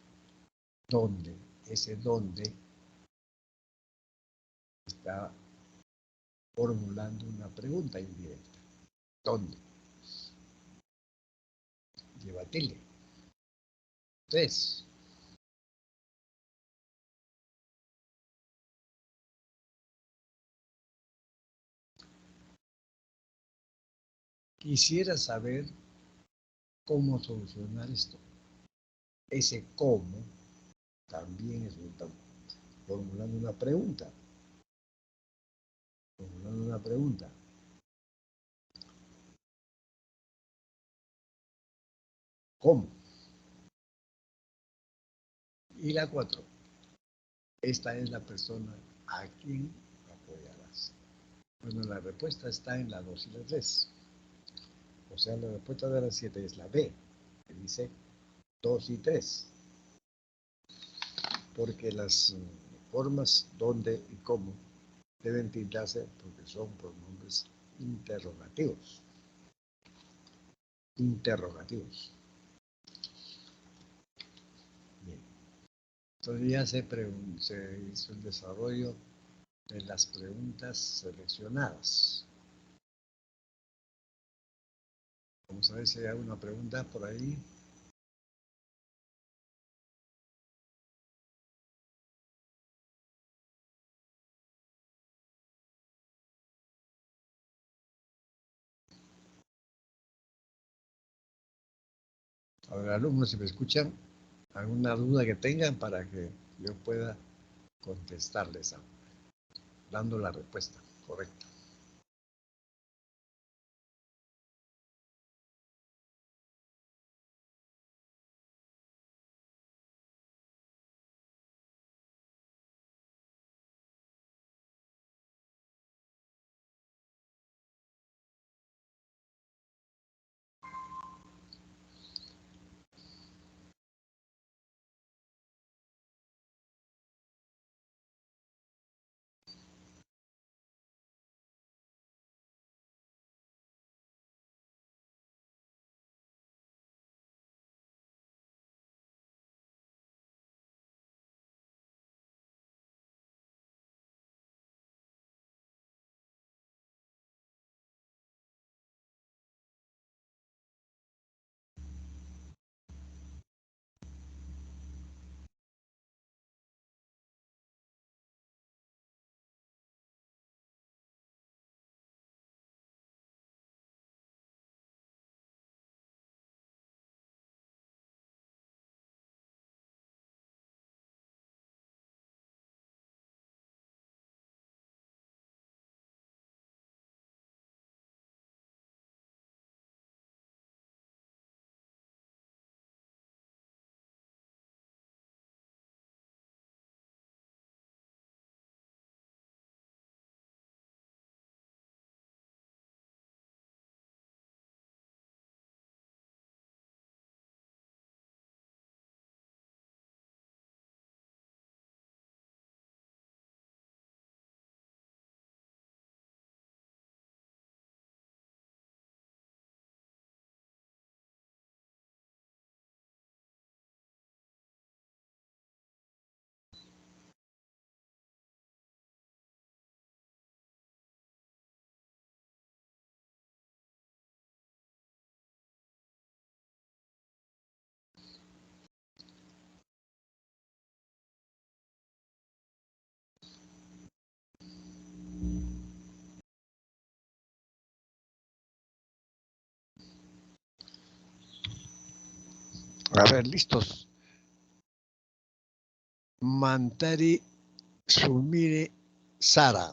¿Dónde? Ese dónde está formulando una pregunta indirecta. ¿Dónde? lleva tilde. 3. Quisiera saber cómo solucionar esto. Ese cómo también es formulando una pregunta. Formulando una pregunta. ¿Cómo? Y la 4. Esta es la persona a quien apoyarás. Bueno, la respuesta está en la 2 y la 3. O sea, la respuesta de la 7 es la B, que dice 2 y 3. Porque las formas dónde y cómo deben tildarse porque son pronombres interrogativos. Interrogativos. Bien. Entonces ya se hizo el desarrollo de las preguntas seleccionadas. Vamos a ver si hay alguna pregunta por ahí. A ver, alumnos, si me escuchan, alguna duda que tengan para que yo pueda contestarles dando la respuesta correcta. A ver, listos. Mantari Sumire Sara.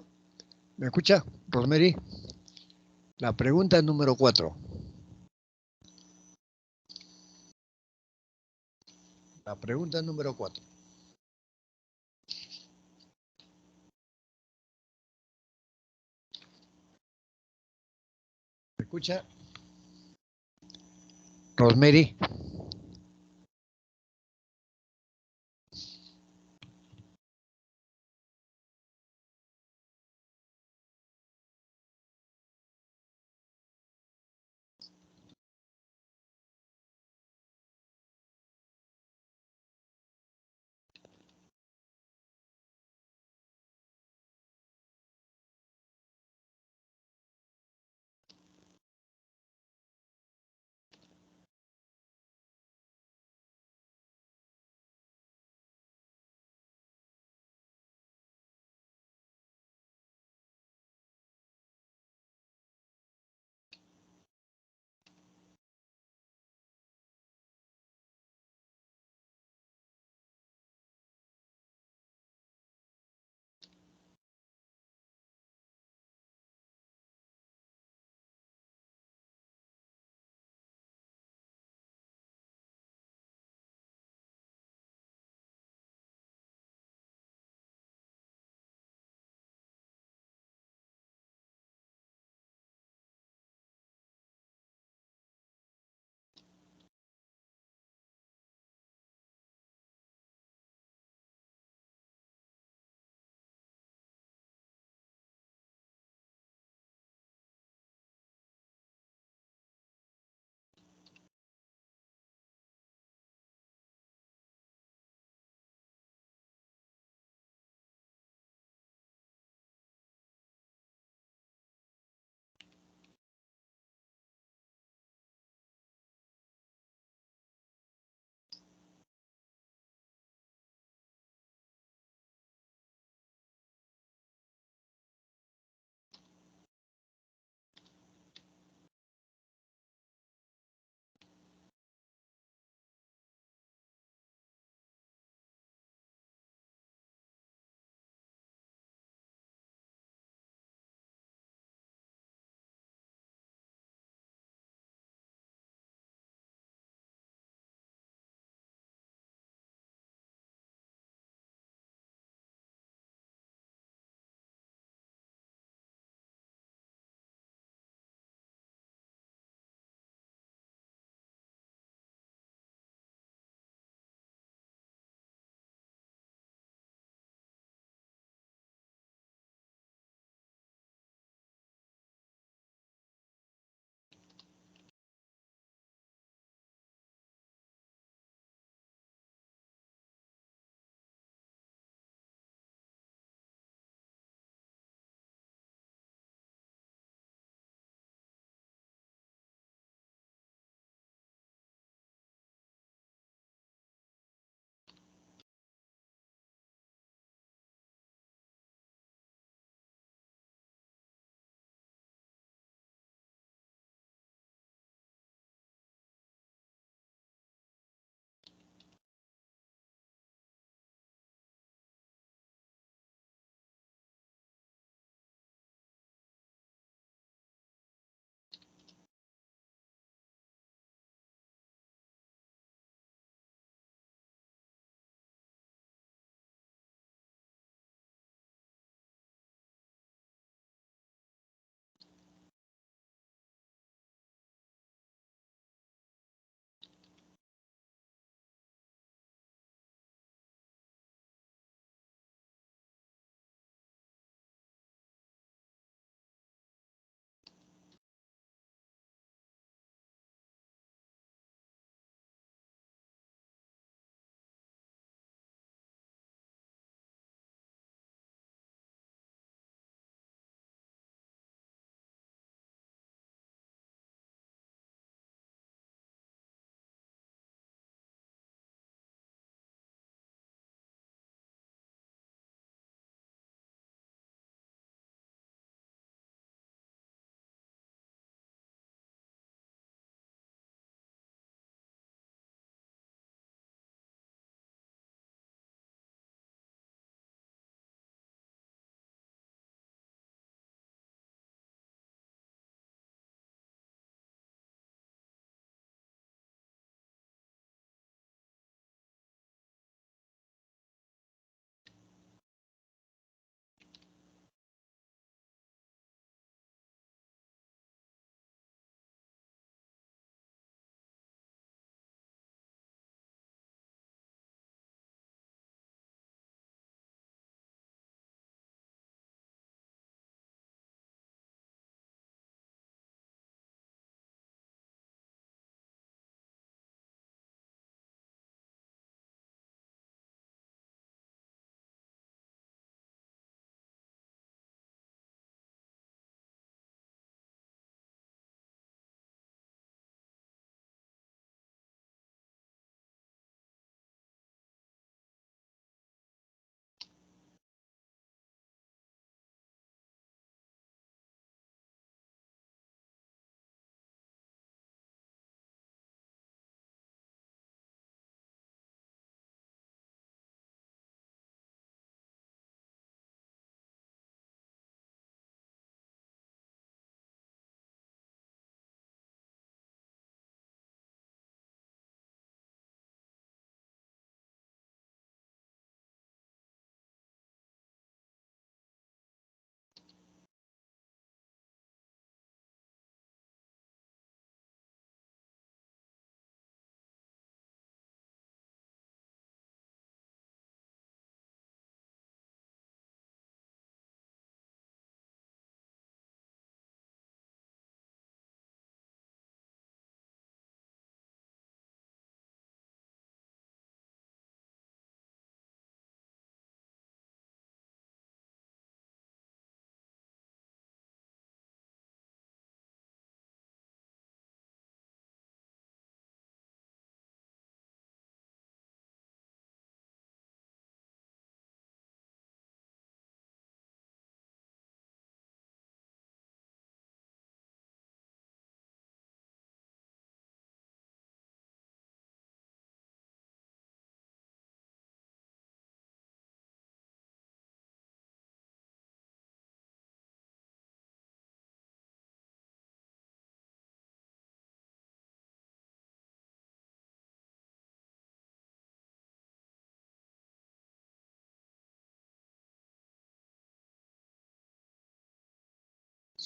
¿Me escucha, Rosemary? La pregunta número 4. La pregunta número 4. ¿Me escucha? Rosemary.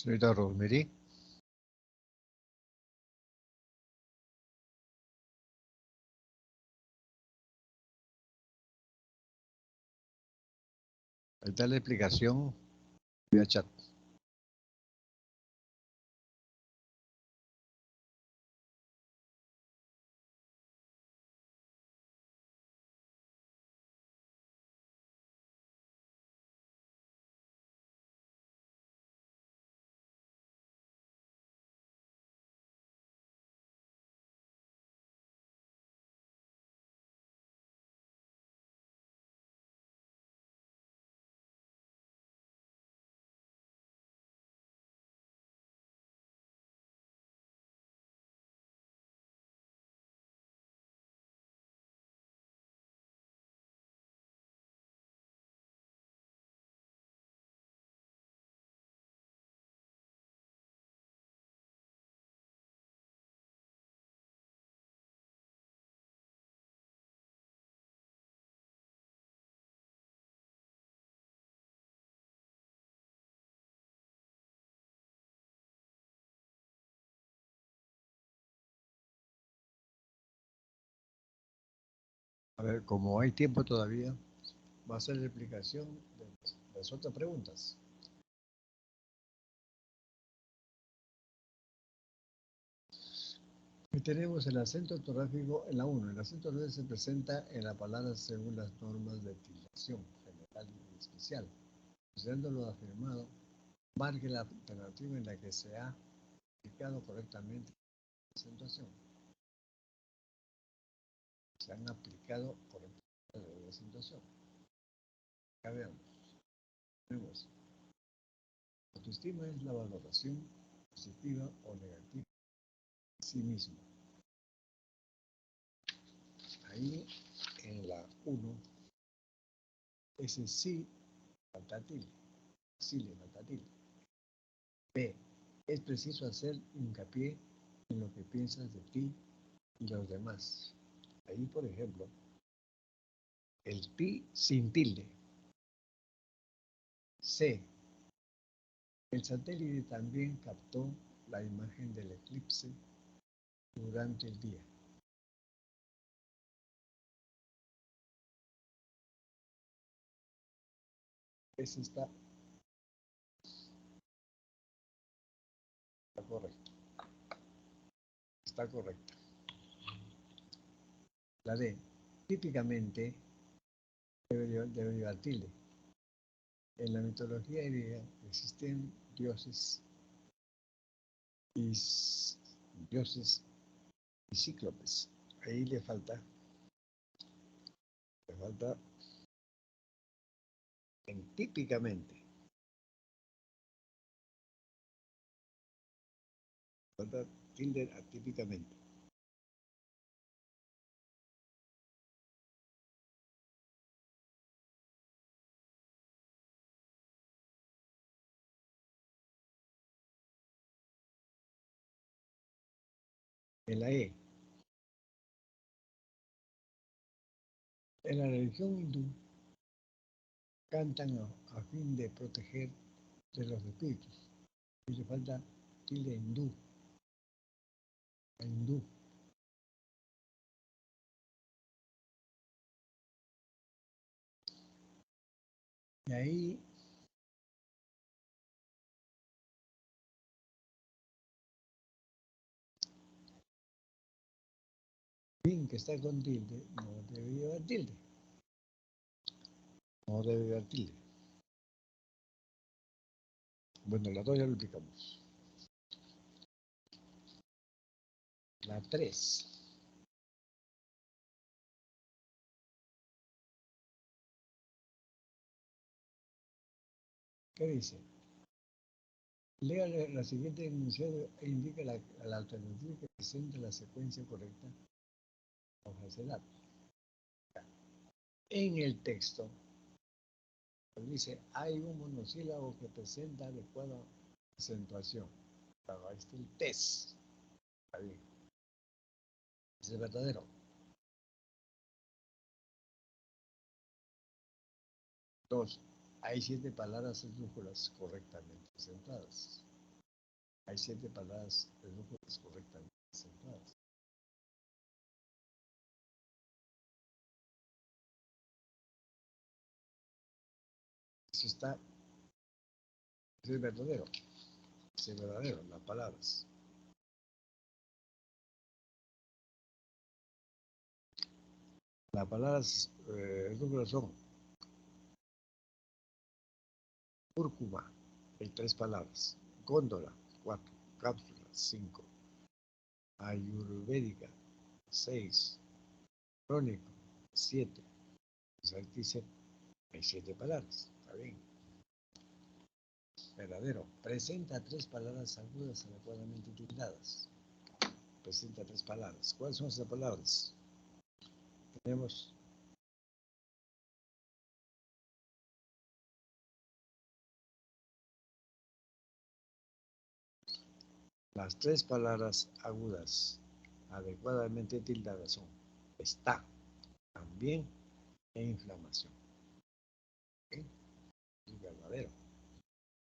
Señorita Rosemary. Ahí está la explicación vía chat. A ver, como hay tiempo todavía, va a ser la explicación de las otras preguntas. Y tenemos el acento ortográfico en la 1. El acento ortográfico se presenta en la palabra según las normas de tildación general y especial. Considerando lo afirmado, marque la alternativa en la que se ha aplicado correctamente la acentuación. Se han aplicado correctamente la acentuación. Acá veamos. Tenemos. Autoestima es la valoración positiva o negativa de sí mismo. Ahí en la 1, ese sí falta tilde. Sí le falta tilde. B. Es preciso hacer hincapié en lo que piensas de ti y los demás. Ahí, por ejemplo, el ti sin tilde. C. El satélite también captó la imagen del eclipse durante el día. Ese está correcto. Está correcto. La D. Típicamente debe llevar tilde. En la mitología griega existen dioses y cíclopes. Ahí le falta en típicamente. Falta tilde atípicamente. En la E. En la religión hindú cantan a fin de proteger de los espíritus. Y le falta tilde hindú. Hindú. Y ahí fin que está con tilde no debe llevar tilde. No debe llevar tilde. Bueno, la 2 ya lo explicamos. La 3. ¿Qué dice? Lea la siguiente enunciado e indica la alternativa que presenta la secuencia correcta de datos. En el texto dice, hay un monosílabo que presenta adecuada acentuación. Claro, ahí está el test. Ahí. Es el verdadero. 2. Hay 7 palabras esdrújulas correctamente acentuadas. Hay 7 palabras esdrújulas correctamente acentuadas. Eso es verdadero. Es verdadero, las palabras. Las palabras esdrújulas son cúrcuma, hay 3 palabras. Góndola, 4. Cápsula, 5. Ayurvédica, 6. Crónico, 7. Dice, hay 7 palabras. Está bien. Verdadero. Presenta 3 palabras agudas adecuadamente tildadas. Presenta 3 palabras. ¿Cuáles son esas palabras? Tenemos las 3 palabras agudas adecuadamente tildadas son está, también e inflamación. ¿Okay? Es verdadero.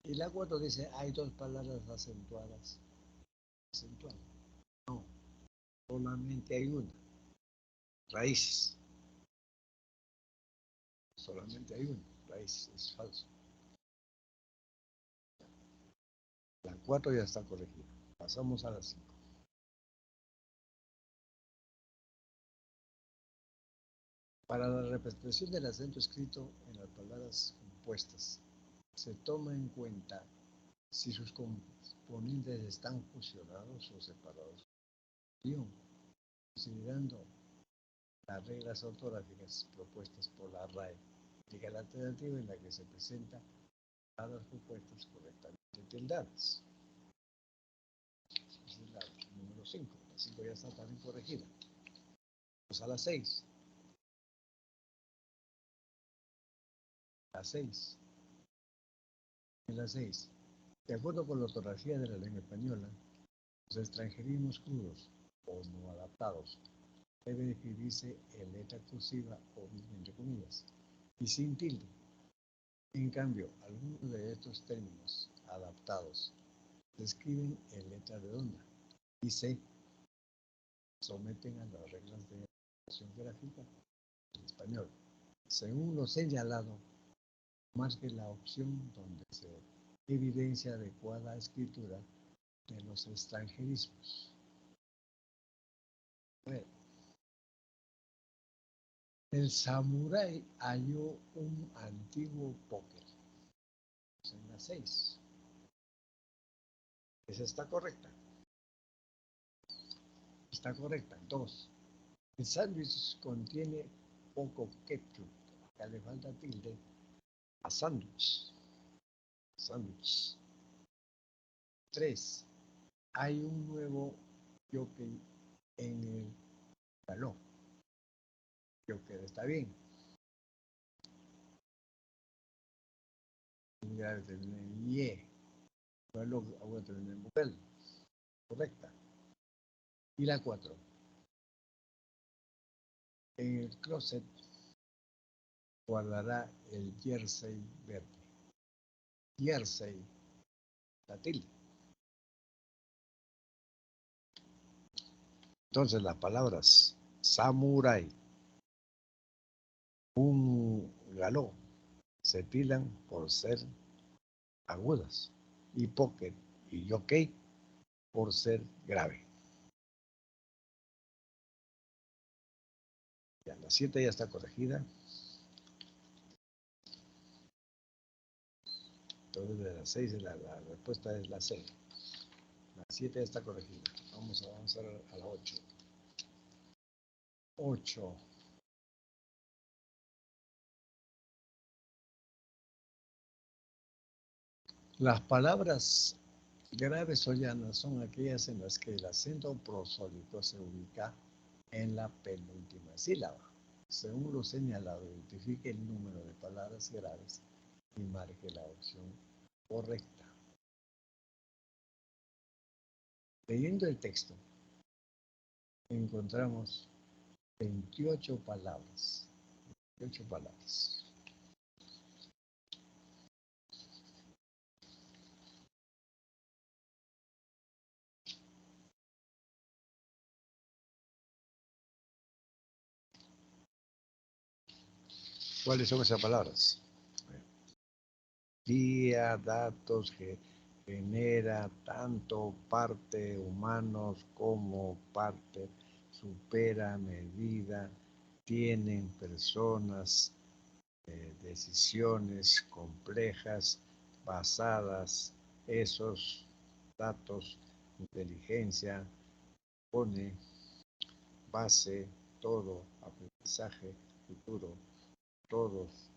Y la 4 dice, hay 2 palabras acentuadas. Acentuadas. No, solamente hay una. Raíces. Solamente hay una. Raíces. Es falso. La 4 ya está corregida. Pasamos a la 5. Para la representación del acento escrito en las palabras compuestas, se toma en cuenta si sus componentes están fusionados o separados, considerando las reglas ortográficas propuestas por la RAE, indica la alternativa en la que se presentan palabras compuestas correctamente tildadas. Esa es la número 5. La 5 ya está también corregida. Vamos a la 6. La 6. En la 6. De acuerdo con la ortografía de la lengua española, los extranjerismos crudos o no adaptados debe escribirse en letra cursiva o bien entre comillas y sin tilde. En cambio, algunos de estos términos adaptados se escriben en letra redonda y se someten a las reglas de ortografía gráfica en español. Según lo señalado, marque la opción donde se evidencia adecuada escritura de los extranjerismos. Bueno, el samurái halló un antiguo póker. En la 6. Esa está correcta. Está correcta. 2. El sándwich contiene poco ketchup. Acá le falta tilde a sándwich. Sándwich. 3. Hay un nuevo jockey en el galón. Jockey está bien. Y luego tener mujer. Correcta. Y la 4. En el closet guardará el jersey verde. Jersey, la tilde. Entonces las palabras samurai, un galó, se tildan por ser agudas y pocket y yockey por ser grave. Ya, la 7 ya está corregida. Entonces de la 6 la respuesta es la C. La 7 ya está corregida. Vamos a avanzar a la 8. 8. Las palabras graves o llanas son aquellas en las que el acento prosódico se ubica en la penúltima sílaba. Según lo señalado, identifique el número de palabras graves y marque la opción correcta. Leyendo el texto, encontramos 28 palabras. 28 palabras. ¿Cuáles son esas palabras? Día, datos, que genera, tanto, parte, humanos, como, parte, supera, medida, tienen, personas, decisiones complejas, basadas, esos, datos, inteligencia, pone, base, todo, aprendizaje, futuro, todos,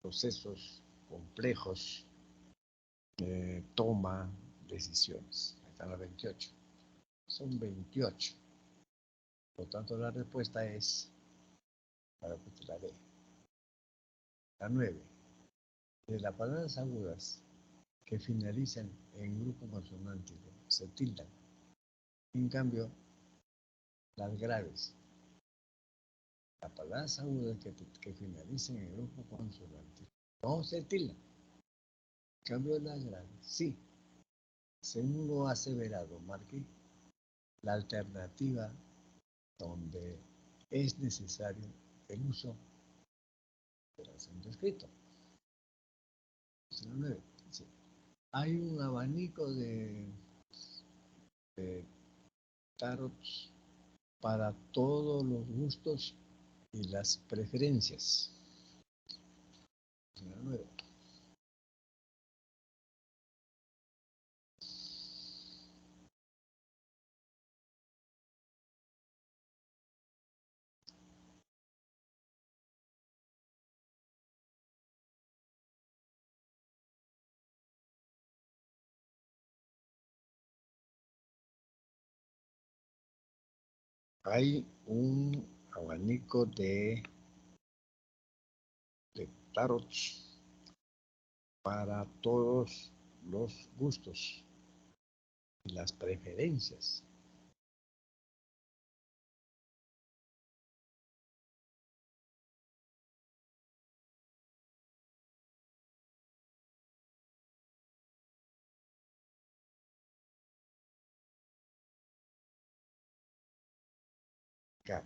procesos complejos, toma decisiones. Ahí están las 28. Son 28. Por lo tanto, la respuesta es, para que te la dé, la 9. De las palabras agudas que finalizan en grupo consonántico se tildan. En cambio, las graves, las palabras agudas que finalicen en grupo consonántico no se tildan. En cambio, las graves sí. Según lo aseverado, marqué la alternativa donde es necesario el uso del acento escrito. Sí. Hay un abanico de tarots para todos los gustos y las preferencias. Hay un abanico de tarots para todos los gustos y las preferencias. Acá.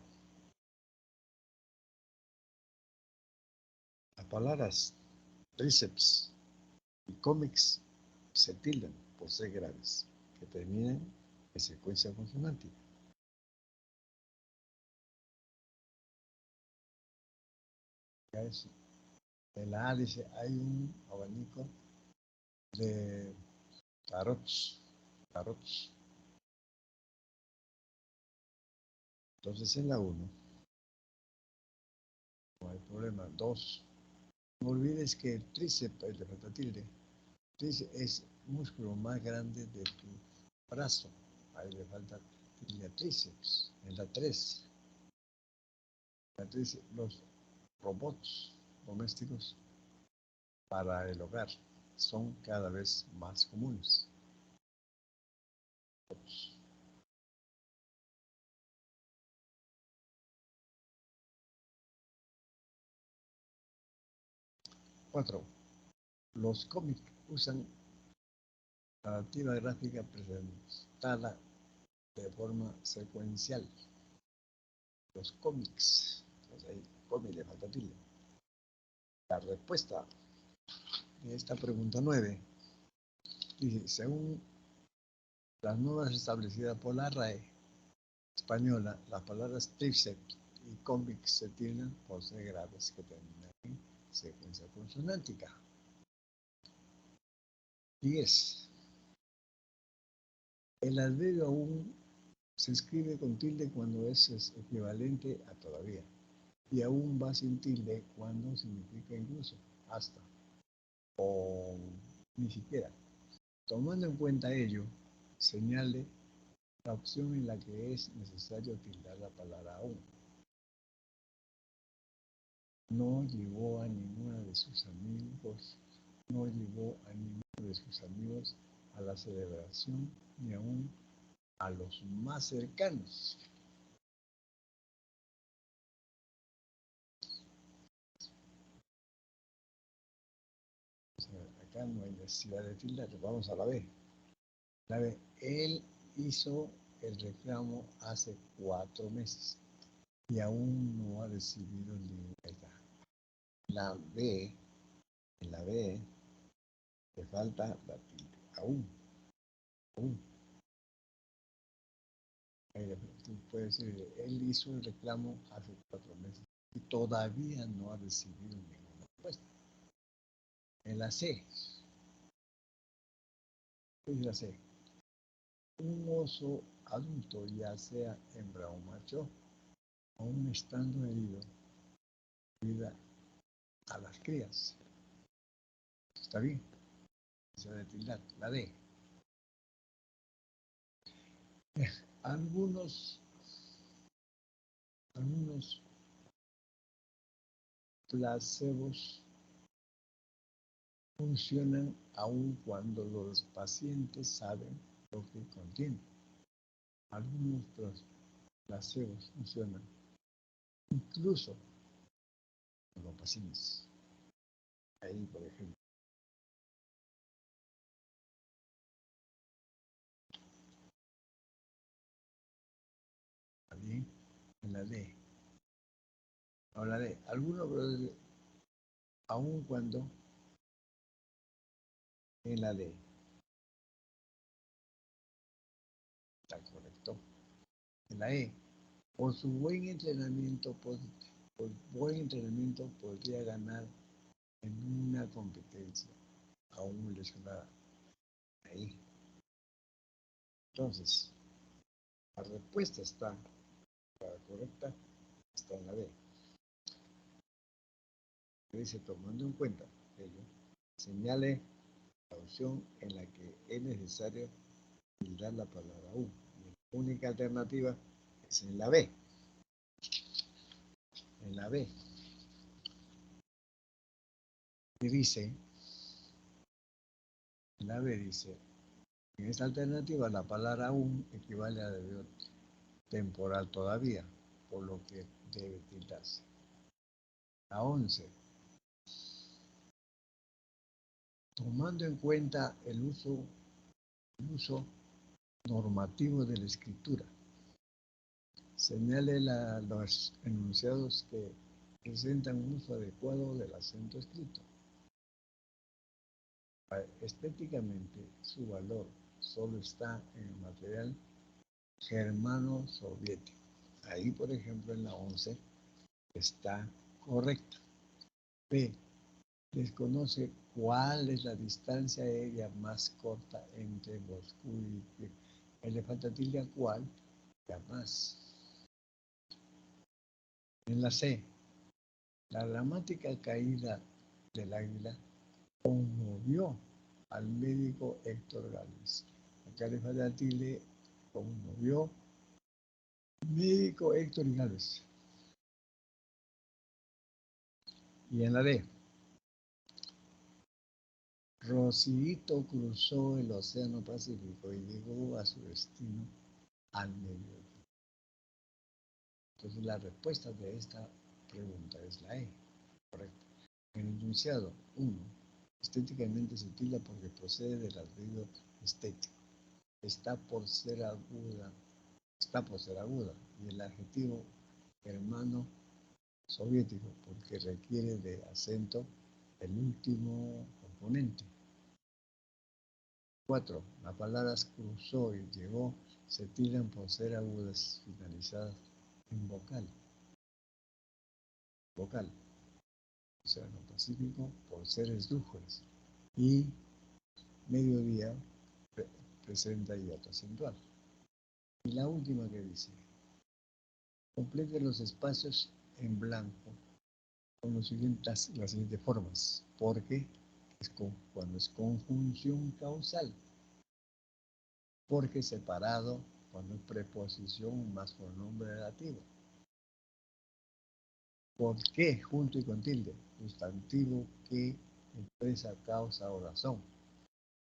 Las palabras tríceps y cómics se tildan por ser graves, que terminan en secuencia consonántica. En la A dice, hay un abanico de tarots. Entonces en la 1, no hay problema. 2, no olvides que el tríceps, el de falta tilde, es músculo más grande de tu brazo. Ahí le falta tilde tríceps. En la 3, los robots domésticos para el hogar son cada vez más comunes. 4. Los cómics usan narrativa gráfica presentada de forma secuencial. Los cómics, entonces ahí cómic le falta tilde. La respuesta de esta pregunta 9 dice, según las normas establecidas por la RAE española, las palabras tríceps y cómics se tildan por ser graves que terminan en secuencia consonántica. 10. El adverbio aún se escribe con tilde cuando es equivalente a todavía, y aún va sin tilde cuando significa incluso, hasta, o ni siquiera. Tomando en cuenta ello, señale la opción en la que es necesario tildar la palabra aún. No llevó a ninguno de sus amigos, a la celebración, ni aún a los más cercanos. O sea, acá no hay necesidad de tildar, vamos a la B. La B, él hizo el reclamo hace 4 meses y aún no ha recibido ninguna ayuda. La B, en la B, te falta la tilde. Aún. Tú puedes decir, él hizo el reclamo hace 4 meses y todavía no ha recibido ninguna respuesta. En la C, ¿qué es la C? Un oso adulto, ya sea hembra o macho, aún estando herido, cuida a las crías. ¿Está bien? Se debe tildar. La D. Algunos placebos funcionan aun cuando los pacientes saben lo que contienen. Algunos placebos funcionan incluso con los pacientes. Ahí, por ejemplo. También en la D. Ahora D. Algunos, aun cuando en la D. Está correcto. En la E. Por su buen entrenamiento, podría ganar en una competencia aún lesionada. Ahí. Entonces, la respuesta está, la correcta, está en la D. Dice, tomando en cuenta ello, señale la opción en la que es necesario tildar la palabra U. Y la única alternativa es en la B. En la B. Y dice, en la B dice, en esta alternativa la palabra aún equivale a debido temporal todavía, por lo que debe tildarse. La 11. Tomando en cuenta el uso normativo de la escritura, señale los enunciados que presentan un uso adecuado del acento escrito. Estéticamente, su valor solo está en el material germano-soviético. Ahí, por ejemplo, en la 11 está correcta. B. Desconoce cuál es la distancia aérea más corta entre Moscú y Kiev. Le falta tilde a cuál y a más. En la C, la dramática caída del águila conmovió al médico Héctor Gálvez. Acá le falta tilde, conmovió médico Héctor Gálvez. Y en la D, Rosito cruzó el Océano Pacífico y llegó a su destino al mediodía. Entonces la respuesta de esta pregunta es la E, correcto. En el enunciado 1, estéticamente se tilda porque procede del adverbio estético. Está por ser aguda, y el adjetivo germano soviético porque requiere de acento el último componente. 4. Las palabras cruzó y llegó se tildan por ser agudas finalizadas en vocal. Océano Pacífico por ser esdrújulas. Y mediodía presenta hiato acentual. Y la última que dice, complete los espacios en blanco con las siguientes formas, porque cuando es conjunción causal, porque separado cuando es preposición más pronombre relativo, por qué junto y con tilde, sustantivo que expresa causa o razón,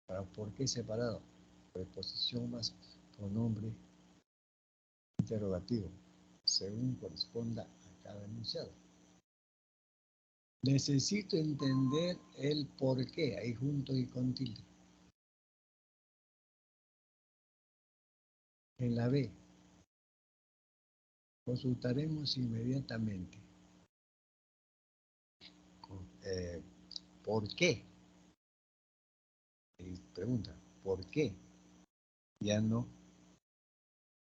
para por qué separado, preposición más pronombre interrogativo, según corresponda a cada enunciado. Necesito entender el por qué, ahí junto y con tilde. En la B, consultaremos inmediatamente ¿por qué? Y pregunta, ¿por qué ya no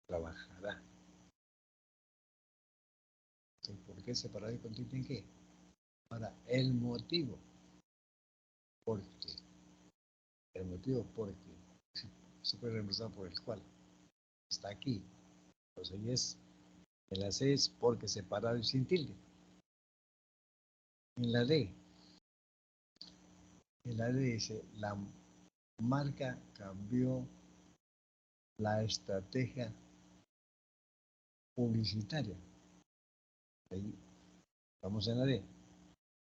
trabajará? Entonces, ¿por qué separado y con tilde en qué? Ahora, el motivo. ¿Por qué? El motivo porque se puede reemplazar por el cual. Está aquí. Entonces, ahí es, en la C es porque separado y sin tilde. En la D dice, la marca cambió la estrategia publicitaria. Ahí vamos en la D.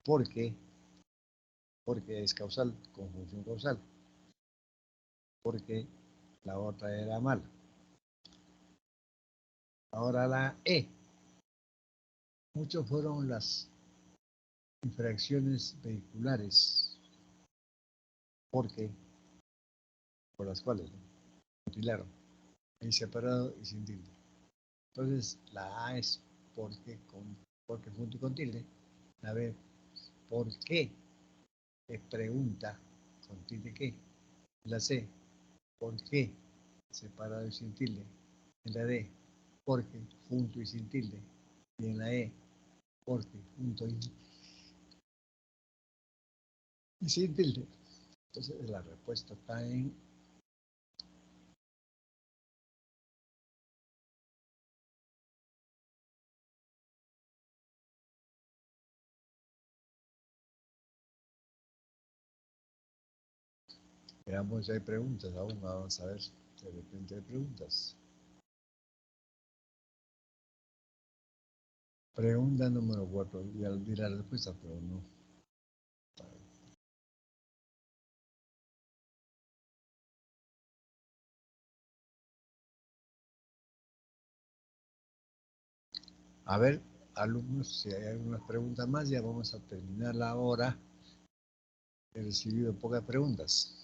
¿Por qué? Porque es causal, conjunción causal. Porque la otra era mala. Ahora la E. Muchos fueron las infracciones vehiculares. Porque, por las cuales mutilaron. Ahí separado y sin tilde. Entonces, la A es porque junto y con tilde. La B, ¿por qué? Es pregunta con tilde qué. La C, ¿por qué? Separado y sin tilde. En la D, porque junto y sin tilde. Y en la E, porque junto y sin tilde. Entonces, la respuesta está en veamos si hay preguntas aún, vamos a ver, de repente hay preguntas. Pregunta número 4, ya olvidé la respuesta, pero no. A ver, alumnos, si hay algunas preguntas más, ya vamos a terminar la hora. He recibido pocas preguntas.